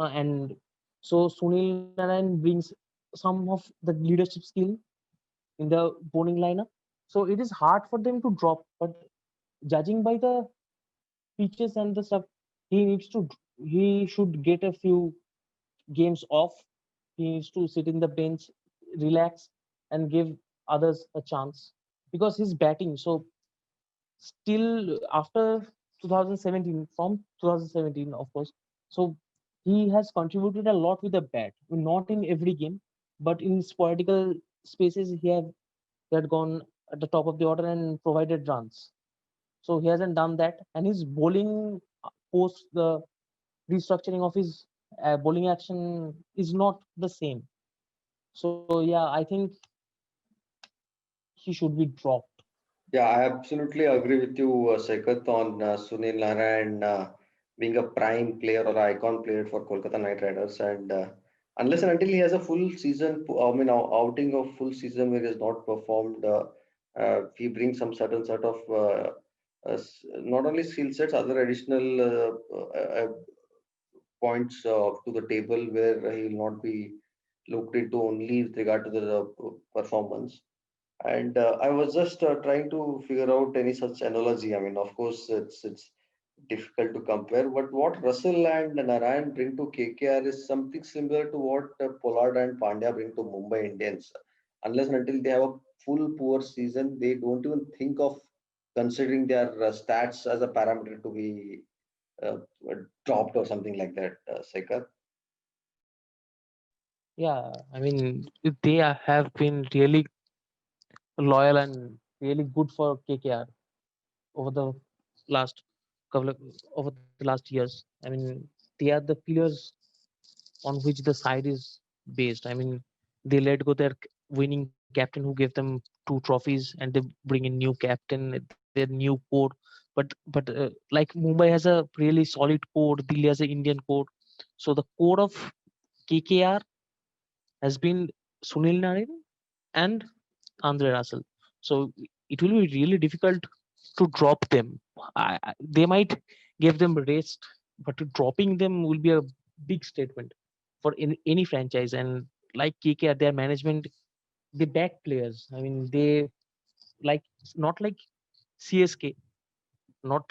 and so Sunil Narayan brings some of the leadership skill in the bowling lineup. So it is hard for them to drop, but judging by the pitches and the stuff, he needs to he should get a few games off. He needs to sit in the bench, relax, and give others a chance because he's batting. So still after 2017, from 2017, of course. So he has contributed a lot with the bat, not in every game, but in sporadical spaces he had gone at the top of the order and provided runs. So he hasn't done that, and his bowling post the restructuring of his bowling action is not the same. So yeah, I think he should be dropped. Yeah, I absolutely agree with you, Sekat, on Sunil Narayan being a prime player or icon player for Kolkata Knight Riders. And unless and until he has a full season, I mean, outing of full season where he has not performed, he brings some certain sort of not only skill sets, other additional points to the table where he will not be looked into only with regard to the performance. And I was just trying to figure out any such analogy. I mean, of course, it's difficult to compare, but what Russell and Narayan bring to KKR is something similar to what Pollard and Pandya bring to Mumbai Indians. Unless and until they have a full poor season, they don't even think of considering their stats as a parameter to be uh, dropped or something like that, Sekar. Yeah, I mean they have been really loyal and really good for KKR over the last couple of over the last years. I mean they are the pillars on which the side is based. I mean they let go their winning captain who gave them 2 trophies, and they bring in new captain, their new core. But like Mumbai has a really solid core, Delhi has an Indian core. So the core of KKR has been Sunil Narayan and Andre Russell. So it will be really difficult to drop them. They might give them rest, but dropping them will be a big statement for any franchise. And like KKR, their management, they back players. I mean, they like not like CSK, not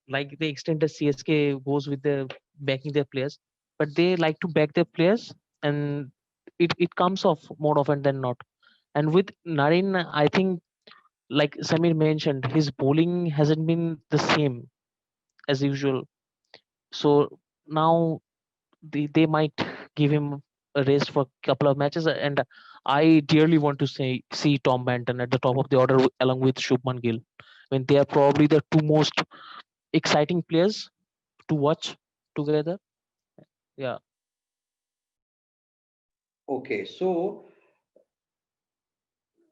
like the extent that CSK goes with the backing their players, but they like to back their players, and it comes off more often than not. And with Narine, I think, like Samir mentioned, his bowling hasn't been the same as usual. So now they might give him a rest for a couple of matches. And I dearly want to see Tom Banton at the top of the order along with Shubman Gill. I mean, they are probably the two most exciting players to watch together. Yeah. Okay, so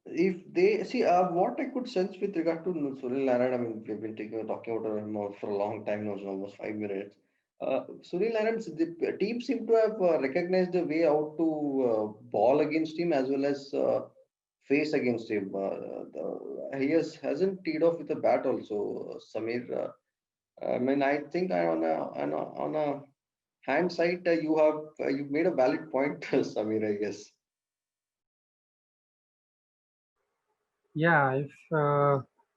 if they see what I could sense with regard to Sunil Narayan, I mean, we've been talking about him for a long time now, so almost 5 minutes. Sunil Narayan's the team seem to have recognized the way out to ball against him as well as face against him. He hasn't teed off with a bat also, Samir. I mean, I think on a hindsight, you made a valid point, Samir. I guess. Yeah, if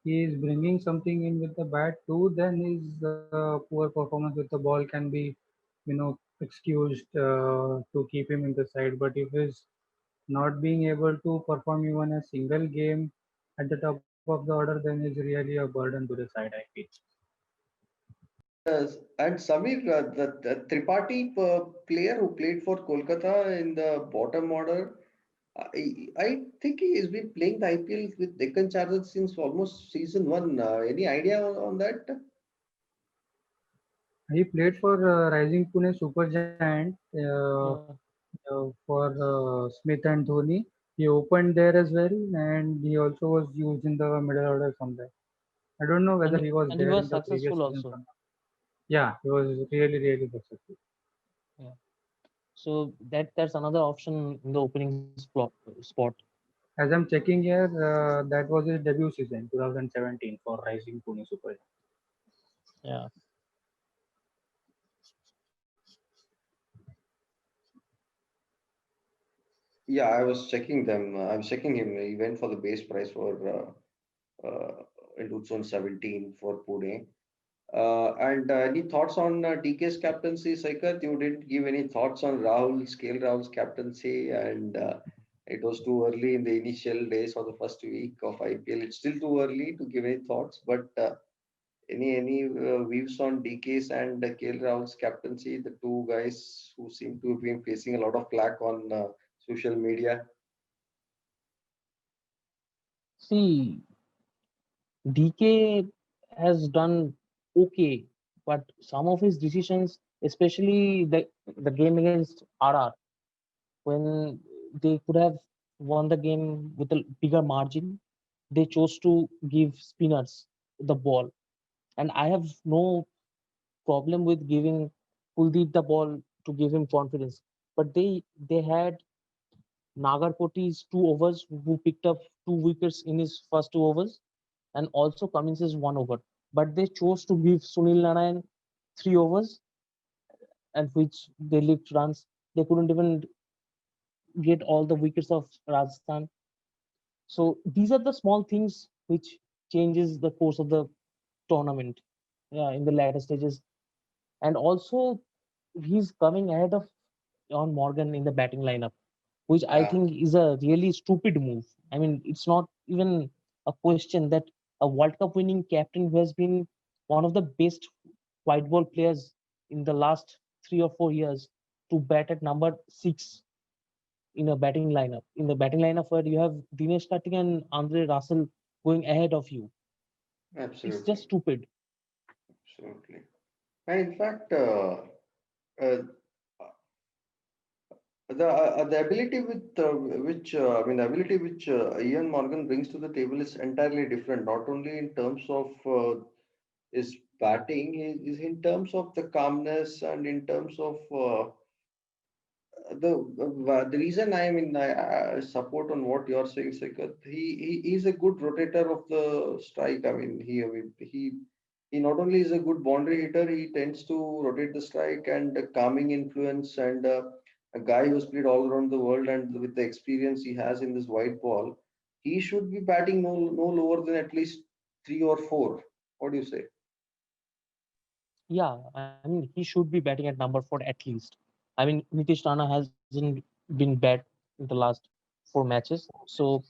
he is bringing something in with the bat too, then his poor performance with the ball can be, excused to keep him in the side. But if he's not being able to perform even a single game at the top of the order, then is really a burden to the side, I feel. And Samir, the Tripathi player who played for Kolkata in the bottom order, I think he has been playing the IPL with Deccan Chargers since almost season one. Any idea on that? He played for Rising Pune Supergiant Yeah. for Smith and Dhoni. He opened there as well, and he also was used in the middle order somewhere. I don't know whether and he was and he there was in the previous successful season also. or not. Yeah, he was really, really successful. Yeah. So that's another option in the opening spot. As I'm checking here, that was his debut season, 2017, for Rising Pune Super. Yeah. Yeah, I was checking them. I was checking him. He went for the base price for in 2017 for Pune. And any thoughts on DK's captaincy, Saikat? You didn't give any thoughts on Rahul's captaincy, and it was too early in the initial days of the first week of IPL. It's still too early to give any thoughts, but any views on DK's and KL Rahul's captaincy, the two guys who seem to have been facing a lot of flack on social media. See, DK has done okay, but some of his decisions, especially the game against RR, when they could have won the game with a bigger margin, they chose to give spinners the ball. And I have no problem with giving Kuldeep the ball to give him confidence. But they had Nagarkoti's 2 overs, who picked up 2 wickets in his first 2 overs, and also Cummins's 1 over. But they chose to give Sunil Narayan 3 overs, at which they leaked runs. They couldn't even get all the wickets of Rajasthan. So these are the small things which changes the course of the tournament. Yeah, in the latter stages, and also he's coming ahead of John Morgan in the batting lineup, which I Yeah, think is a really stupid move. I mean, it's not even a question that a World Cup winning captain who has been one of the best white ball players in the last 3 or 4 years to bat at number 6 in a batting lineup. In the batting lineup where you have Dinesh Karthik and Andre Russell going ahead of you. It's just absolutely, stupid. absolutely. And in fact, uh, the ability with which I mean the ability which Ian Morgan brings to the table is entirely different. Not only in terms of his batting, is in terms of the calmness and in terms of the reason I support on what you're saying, Sikat. He is a good rotator of the strike. I mean, he not only is a good boundary hitter, he tends to rotate the strike and a calming influence and a guy who's played all around the world and with the experience he has in this white ball, he should be batting no lower than at least three or four. What do you say? Yeah, I mean, he should be batting at number four at least. I mean, Nitish Rana hasn't been bad in the last 4 matches, so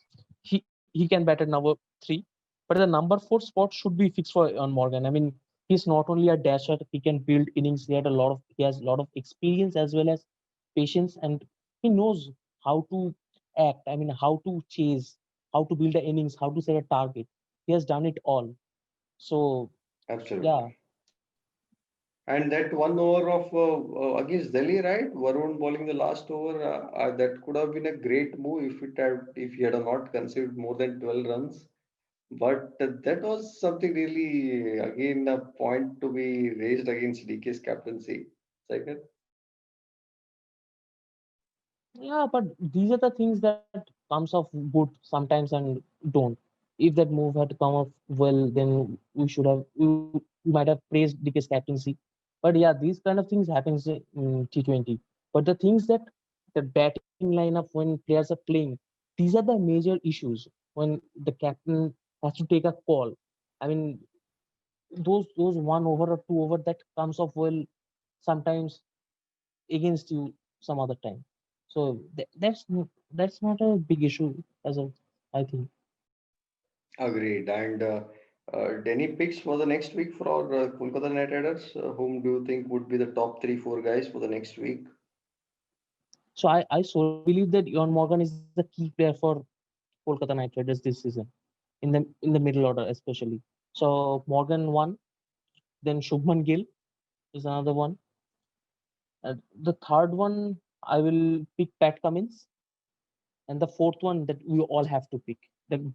he can bat at number three. But the number four spot should be fixed for on Morgan. I mean, he's not only a dasher; he can build innings. He has a lot of experience as well as patience, and he knows how to act. I mean, how to chase, how to build the innings, how to set a target. He has done it all. So yeah, Absolutely. And that one over of against Delhi, right? Varun bowling the last over, that could have been a great move if he had not conceded more than 12 runs. But that was something really, again, a point to be raised against DK's captaincy. Second, yeah, but these are the things that comes off good sometimes and don't. If that move had come off well, then we might have praised Dicke's captaincy. But yeah, these kind of things happens in T20. But the things that the batting lineup when players are playing, these are the major issues when the captain has to take a call. I mean, those 1 over or 2 over that comes off well sometimes against you some other time. So that's not a big issue as of I think. agreed. And any picks for the next week for our Kolkata Knight Riders? Whom do you think would be the top three, four guys for the next week? So I solely believe that Ian Morgan is the key player for Kolkata Knight Riders this season in the middle order especially. So Morgan one, then Shubman Gill is another one. The third one I will pick Pat Cummins, and the fourth one that we all have to pick the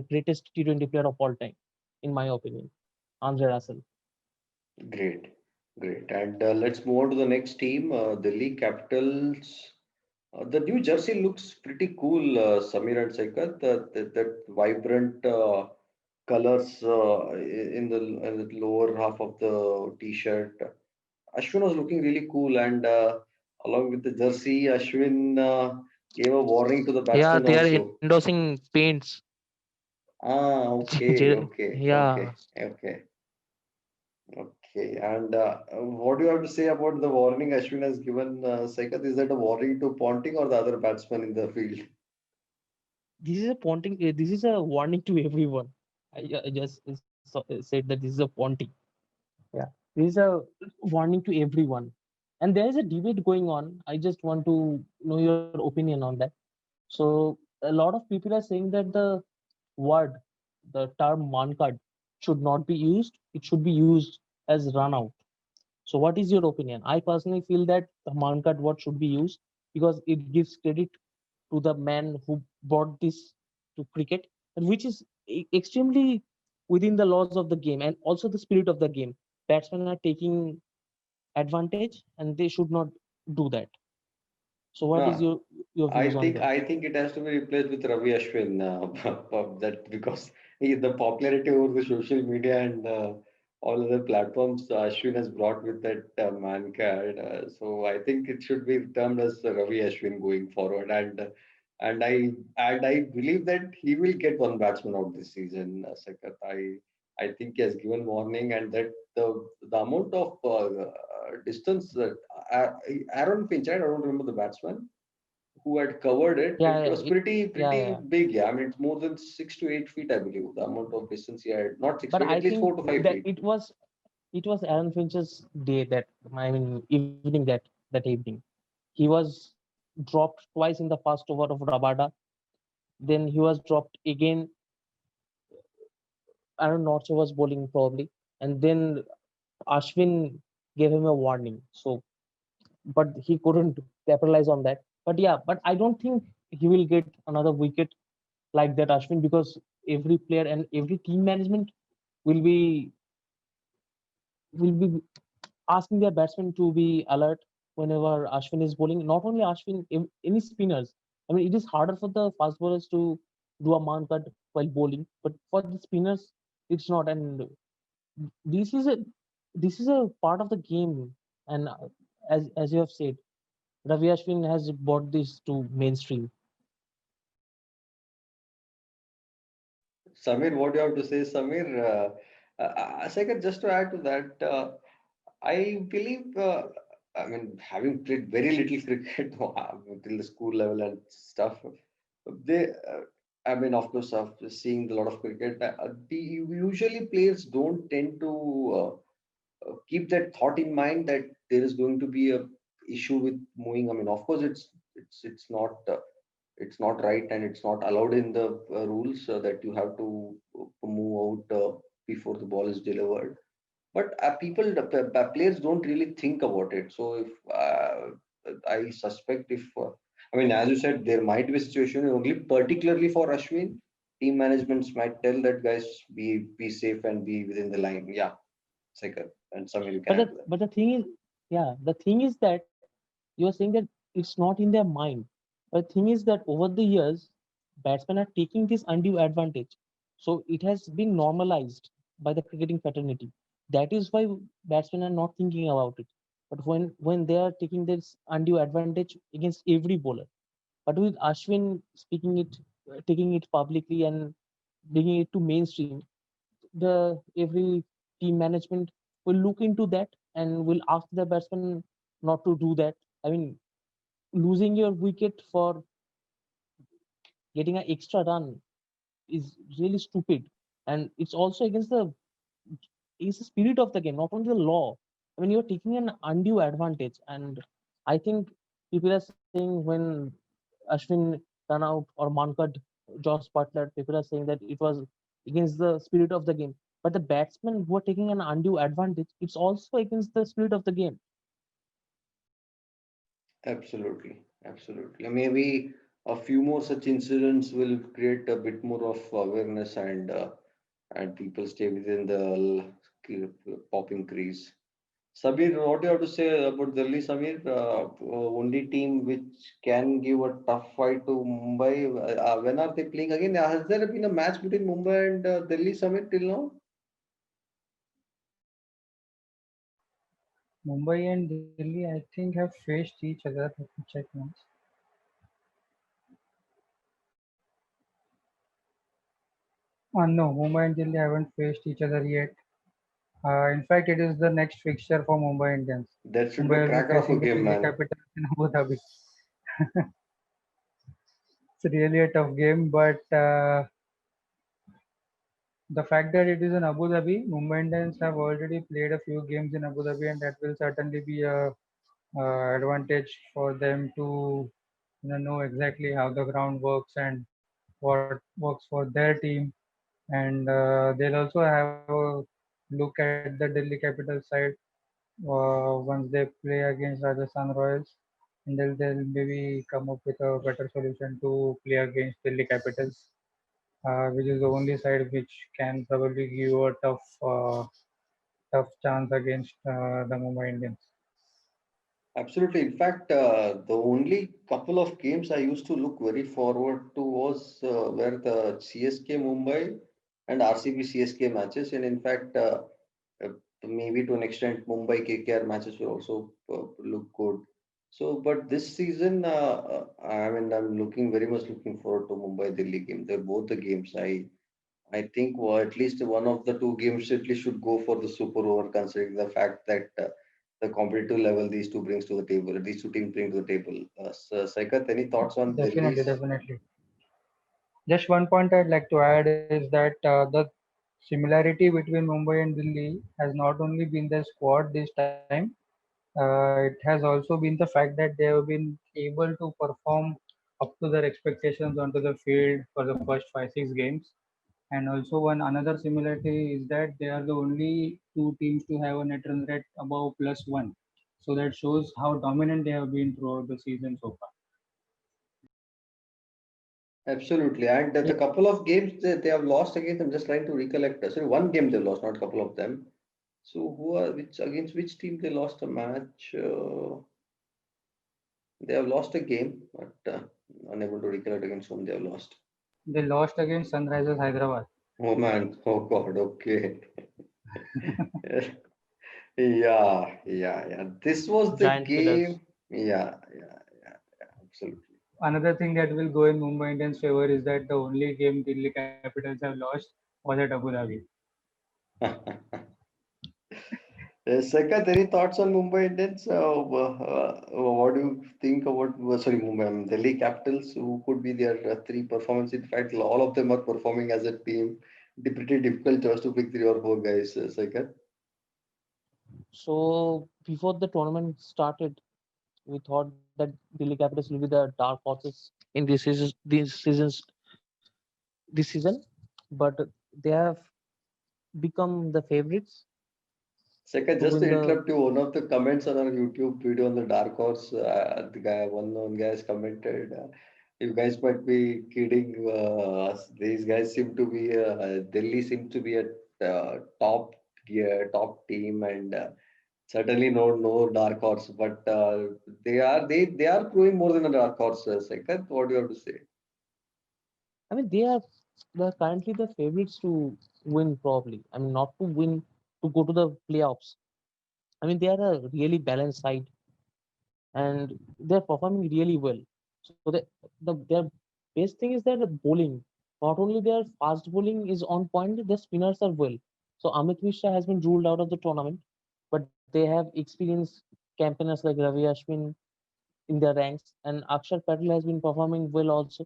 greatest T20 player of all time, in my opinion, Andre Russell. Great, great. And let's move on to the next team, Delhi Capitals. The new jersey looks pretty cool, Samir and Saikat. That vibrant colors in the lower half of the t-shirt. Ashwin was looking really cool, and along with the jersey, Ashwin gave a warning to the Yeah, batsman they are also. endorsing paints. Ah, okay, okay, Yeah. okay, okay. Okay, and what do you have to say about the warning Ashwin has given, Saikat? Is that a warning to Ponting or the other batsman in the field? This is a pointing. This is a warning to everyone. I just said that this is a pointing. Yeah, this is a warning to everyone. And there is a debate going on. I just want to know your opinion on that. So a lot of people are saying that the word, the term man card should not be used. It should be used as run out. So what is your opinion? I personally feel that the man card word should be used because it gives credit to the man who brought this to cricket, and which is extremely within the laws of the game and also the spirit of the game. Batsmen are taking advantage, and they should not do that. So, what is No, your views on that? I think it has to be replaced with Ravi Ashwin. That because the popularity over the social media and all other platforms, Ashwin has brought with that man card. So I think it should be termed as Ravi Ashwin going forward. And I believe that he will get one batsman out this season. Sakat. I think he has given warning, and that the amount of distance that uh, Aaron Finch, I don't remember the batsman who had covered it. Yeah, It was yeah, pretty yeah. big. Yeah, I mean it's more than 6 to 8 feet, I believe. The amount of distance he had, not six But feet, I at least think four to five that feet. it was Aaron Finch's day that I mean evening that evening. He was dropped twice in the first over of Rabada. Then he was dropped again. Aaron Nortje was bowling probably, and then Ashwin gave him a warning. So, but he couldn't capitalize on that. But yeah, but I don't think he will get another wicket like that, Ashwin, because every player and every team management will be will be asking their batsmen to be alert whenever Ashwin is bowling. Not only Ashwin, any spinners. I mean, it is harder for the fast bowlers to do a man cut while bowling, but for the spinners, it's not. And this is a this is a part of the game. And as you have said, Ravi Ashwin has brought this to mainstream. Samir, what do you have to say, Samir? Second, just to add to that, I believe, I mean, having played very little cricket till the school level and stuff, they, I mean, of course, after seeing a lot of cricket, usually players don't tend to keep that thought in mind that there is going to be a issue with moving. I mean, of course, it's not right and it's not allowed in the rules that you have to move out before the ball is delivered. But the players don't really think about it. So if I suspect if I mean, as you said, there might be a situation only particularly for Ashwin. Team managements might tell that guys be safe and be within the line. Yeah, second and Samir, you can But add the to that. but the thing is, yeah, the thing is that you are saying that it's not in their mind. But the thing is that over the years, batsmen are taking this undue advantage. So it has been normalized by the cricketing fraternity. That is why batsmen are not thinking about it. But when they are taking this undue advantage against every bowler, but with Ashwin speaking it, taking it publicly and bringing it to mainstream, the every team management will look into that and will ask the batsman not to do that. I mean, losing your wicket for getting an extra run is really stupid, and it's also against the spirit of the game, not only the law. I mean, you're taking an undue advantage, and I think people are saying when Ashwin ran out or Mankad, Josh Butler, people are saying that it was against the spirit of the game. But the batsmen who are taking an undue advantage, it's also against the spirit of the game. Absolutely, absolutely. Maybe a few more such incidents will create a bit more of awareness and people stay within the popping crease. Sabir, what do you have to say about Delhi, Samir? Only team which can give a tough fight to Mumbai. When are they playing again? Has there been a match between Mumbai and Delhi, Samir, till now? Mumbai and Delhi, I think, have faced each other. Let me check once. No, Mumbai and Delhi haven't faced each other yet. In fact, it is the next fixture for Mumbai Indians. That should be a Mumbai will be cracker of a facing the game, Delhi man. Capitals in Abu Dhabi. It's really a tough game, but the fact that it is in Abu Dhabi, Mumbai Indians have already played a few games in Abu Dhabi, and that will certainly be a advantage for them to know exactly how the ground works and what works for their team. And they'll also have a look at the Delhi Capital side once they play against Rajasthan Royals, and they'll maybe come up with a better solution to play against Delhi Capitals, which is the only side which can probably give a tough chance against the Mumbai Indians. Absolutely. In fact, the only couple of games I used to look very forward to was where the CSK Mumbai and RCB CSK matches. And in fact, uh, maybe to an extent, Mumbai KKR matches will also look good. So, but this season, I mean, I'm looking very much looking forward to Mumbai Delhi game. They're both the games. I think at least one of the two games at least should go for the super over, considering the fact that the competitive level these two teams bring to the table. So, Saikat, any thoughts on Definitely, Delhi's? definitely. Just one point I'd like to add is that the similarity between Mumbai and Delhi has not only been their squad this time, it has also been the fact that they have been able to perform up to their expectations onto the field for the first 5 6 games. And also one another similarity is that they are the only two teams to have a net run rate above +1. So that shows how dominant they have been throughout the season so far. Absolutely. And the couple of games that they have lost against, I'm just trying to recollect. Sorry, one game they lost, not a couple of them. So who are which against which team they lost a match? They have lost a game, but unable to recollect against whom they have lost. They lost against Sunrisers Hyderabad. Oh man, oh God, okay. Yeah, yeah, yeah. This was the Giant killers. game. Yeah, yeah, yeah, yeah, absolutely. another thing that will go in Mumbai Indians' favor is that the only game Delhi Capitals have lost was at Abu Dhabi. Saikath, any thoughts on Mumbai Indians? What do you think about, sorry, Mumbai, Delhi Capitals? Who could be their three performance? In fact, all of them are performing as a team. Pretty difficult just to pick three or four guys, Saikath. So before the tournament started, we thought that Delhi Capitals will be the dark horses in this season, but they have become the favorites Second, to just win to the. interrupt you, one of the comments on our YouTube video on the Dark Horse, the guy, one guy has commented, you guys might be kidding. These guys seem to be, Delhi seems to be a top gear, top team, and certainly no Dark Horse, but they are proving more than a Dark Horse. Second, what do you have to say? I mean, they are currently the favorites to win probably. I mean, not to win to go to the playoffs. I mean, they are a really balanced side and they're performing really well. So their best thing is their bowling. Not only their fast bowling is on point, their spinners are well. So Amit Mishra has been ruled out of the tournament, but they have experienced campaigners like Ravi Ashwin in their ranks, and Akshar Patel has been performing well also.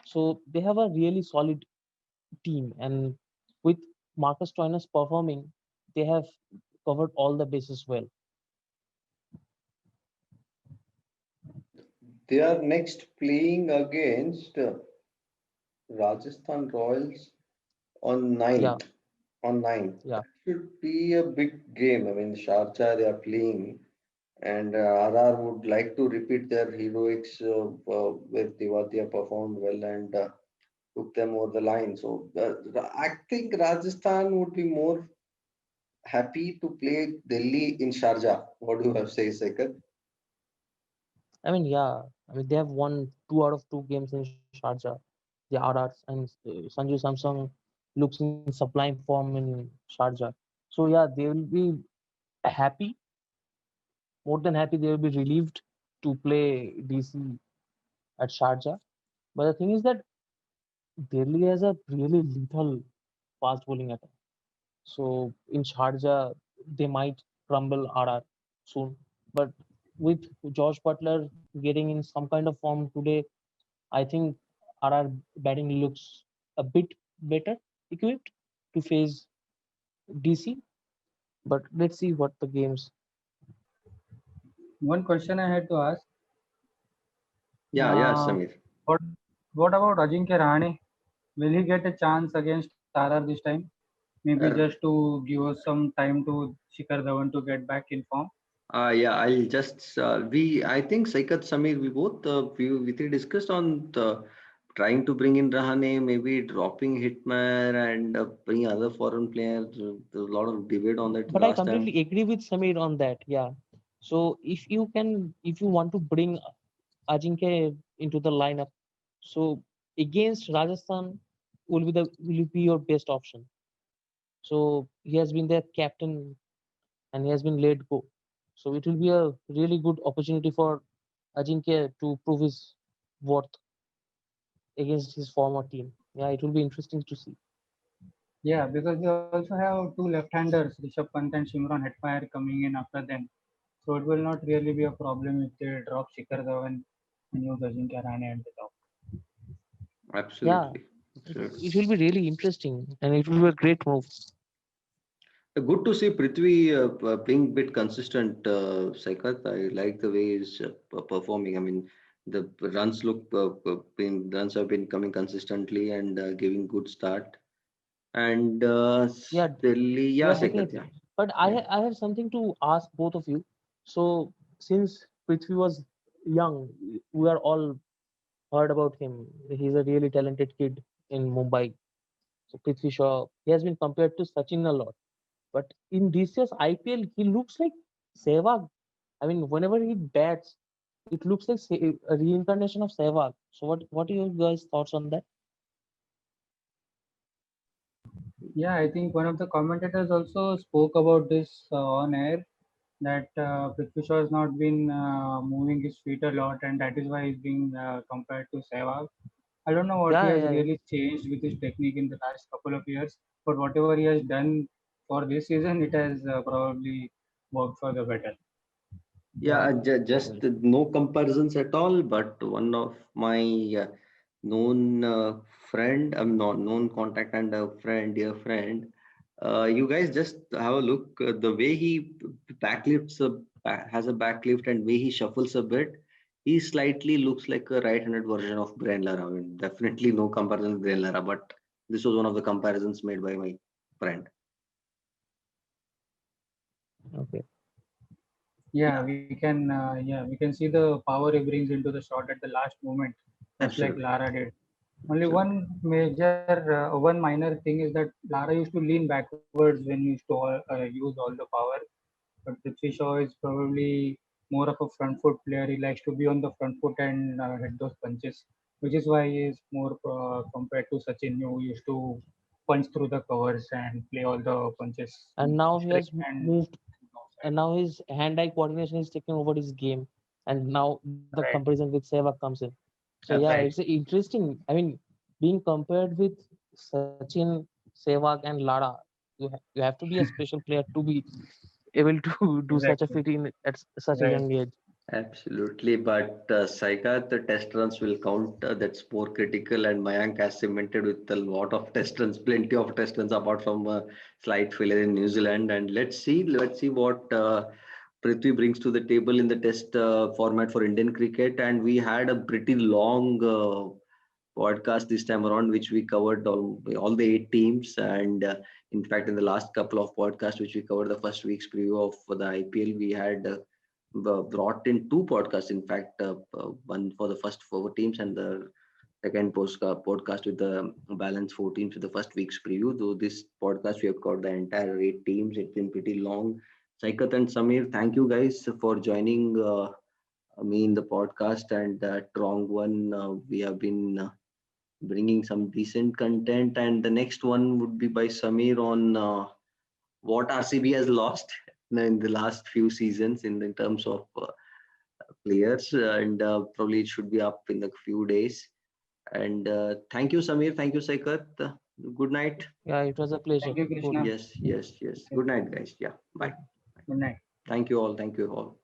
So they have a really solid team, and with Marcus Stoinis performing, they have covered all the bases well. They are next playing against Rajasthan Royals on Yeah, 9th. On 9th. yeah. That should be a big game. I mean, Sharjah they are playing, and RR would like to repeat their heroics where Tewatia performed well and took them over the line. So I think Rajasthan would be more happy to play Delhi in Sharjah. What do you have to say, Sekhar? I mean, yeah. I mean, they have won 2 out of 2 games in Sharjah, the RRs, and Sanju Samsung looks in sublime form in Sharjah. So yeah, they will be happy, more than happy. They will be relieved to play DC at Sharjah. But the thing is that Delhi has a really lethal fast bowling attack. So in Sharjah, they might crumble RR soon. But with Josh Butler getting in some kind of form today, I think RR batting looks a bit better equipped to face DC. But let's see what the games. One question I had to ask: Yeah, uh, Samir. what what about Ajinkya Rahane? Will he get a chance against RR this time? Maybe just Uh, to give us some time to Shikhar Dhawan to get back in form. yeah, I'll just I think Saikat Samir, we both we three discussed on trying to bring in Rahane, maybe dropping Hitman and bring other foreign players. There's a lot of debate on that But I last time. completely agree with Samir on that. Yeah. So if you want to bring Ajinkya into the lineup, so against Rajasthan will be your best option. So he has been their captain and he has been let go. So it will be a really good opportunity for Ajinkya to prove his worth against his former team. Yeah, it will be interesting to see. Yeah, because they also have two left-handers, Rishabh Pant and Shimron Hetmyer coming in after them. So it will not really be a problem if they drop Shikhar Dhawan and use Ajinkya Rahane at the top. Yeah, Absolutely. Absolutely. it will be really interesting and it will be a great move. Good to see Prithvi being bit consistent, Saikat. I like the way he's performing. I mean, the runs have been coming consistently and giving good start. And Yeah, Delhi, yeah, yeah, Saikat, yeah, definitely. But yeah. I have something to ask both of you. So since Prithvi was young, we are all heard about him. He's a really talented kid in Mumbai. So Prithvi Shaw, he has been compared to Sachin a lot. But in this year's IPL, he looks like Sehwag. I mean, whenever he bats, it looks like a reincarnation of Sehwag. So what are your guys' thoughts on that? Yeah, I think one of the commentators also spoke about this on air. that Prithvi Shaw has not been moving his feet a lot, and that is why he's being compared to Sehwag. I don't know what he Yeah, has yeah, yeah. really changed with his technique in the last couple of years, but whatever he has done for this season, it has probably worked for the better. Yeah, just Well, no comparisons at all. But one of my known friend, I'm not known contact and a friend, dear friend. You guys just have a look. The way he backlifts, has a backlift, and way he shuffles a bit, he slightly looks like a right-handed version of Brian Lara. I mean, definitely no comparison with Brian Lara, but this was one of the comparisons made by my friend. okay. Yeah, we can see the power he brings into the shot at the last moment, just like Absolutely, Lara did. Only absolutely. one minor thing is that Lara used to lean backwards when he used to use all the power. But Prithvi Shaw is probably more of a front foot player. He likes to be on the front foot and hit those punches, which is why he is more compared to Sachin, who used to punch through the covers and play all the punches And now he straight has and moved, outside. and now his hand-eye coordination is taking over his game. And now the Right, comparison with Sehwag comes in. So yeah, Absolutely. right. it's interesting. I mean, being compared with Sachin, Sehwag, and Lara, you have to be a special player to be able to do such a Exactly. feat in at such a Right. young age. Absolutely, but Saika, the test runs will count. That's more critical, and Mayank has cemented with a lot of test runs, plenty of test runs, apart from slight failure in New Zealand. And let's see what Prithvi brings to the table in the test format for Indian cricket. And we had a pretty long podcast this time around, which we covered all the 8 teams. And in fact, in the last couple of podcasts, which we covered the first week's preview of the IPL, we had brought in 2 podcasts. In fact, one for the first 4 teams and the second podcast with the balance 4 teams with the first week's preview. Though this podcast, we have covered the entire 8 teams. It's been pretty long. Saikat and Samir, thank you guys for joining me in the podcast. And Wrong One, we have been bringing some decent content. And the next one would be by Samir on what RCB has lost in the last few seasons in terms of players. And probably it should be up in a few days. And thank you, Samir. Thank you, Saikat. Good night. Yeah, it was a pleasure. Thank you, Good. Krishna. Yes, yes, yes. Good night, guys. Yeah, bye. Good night. Thank you all. Thank you all.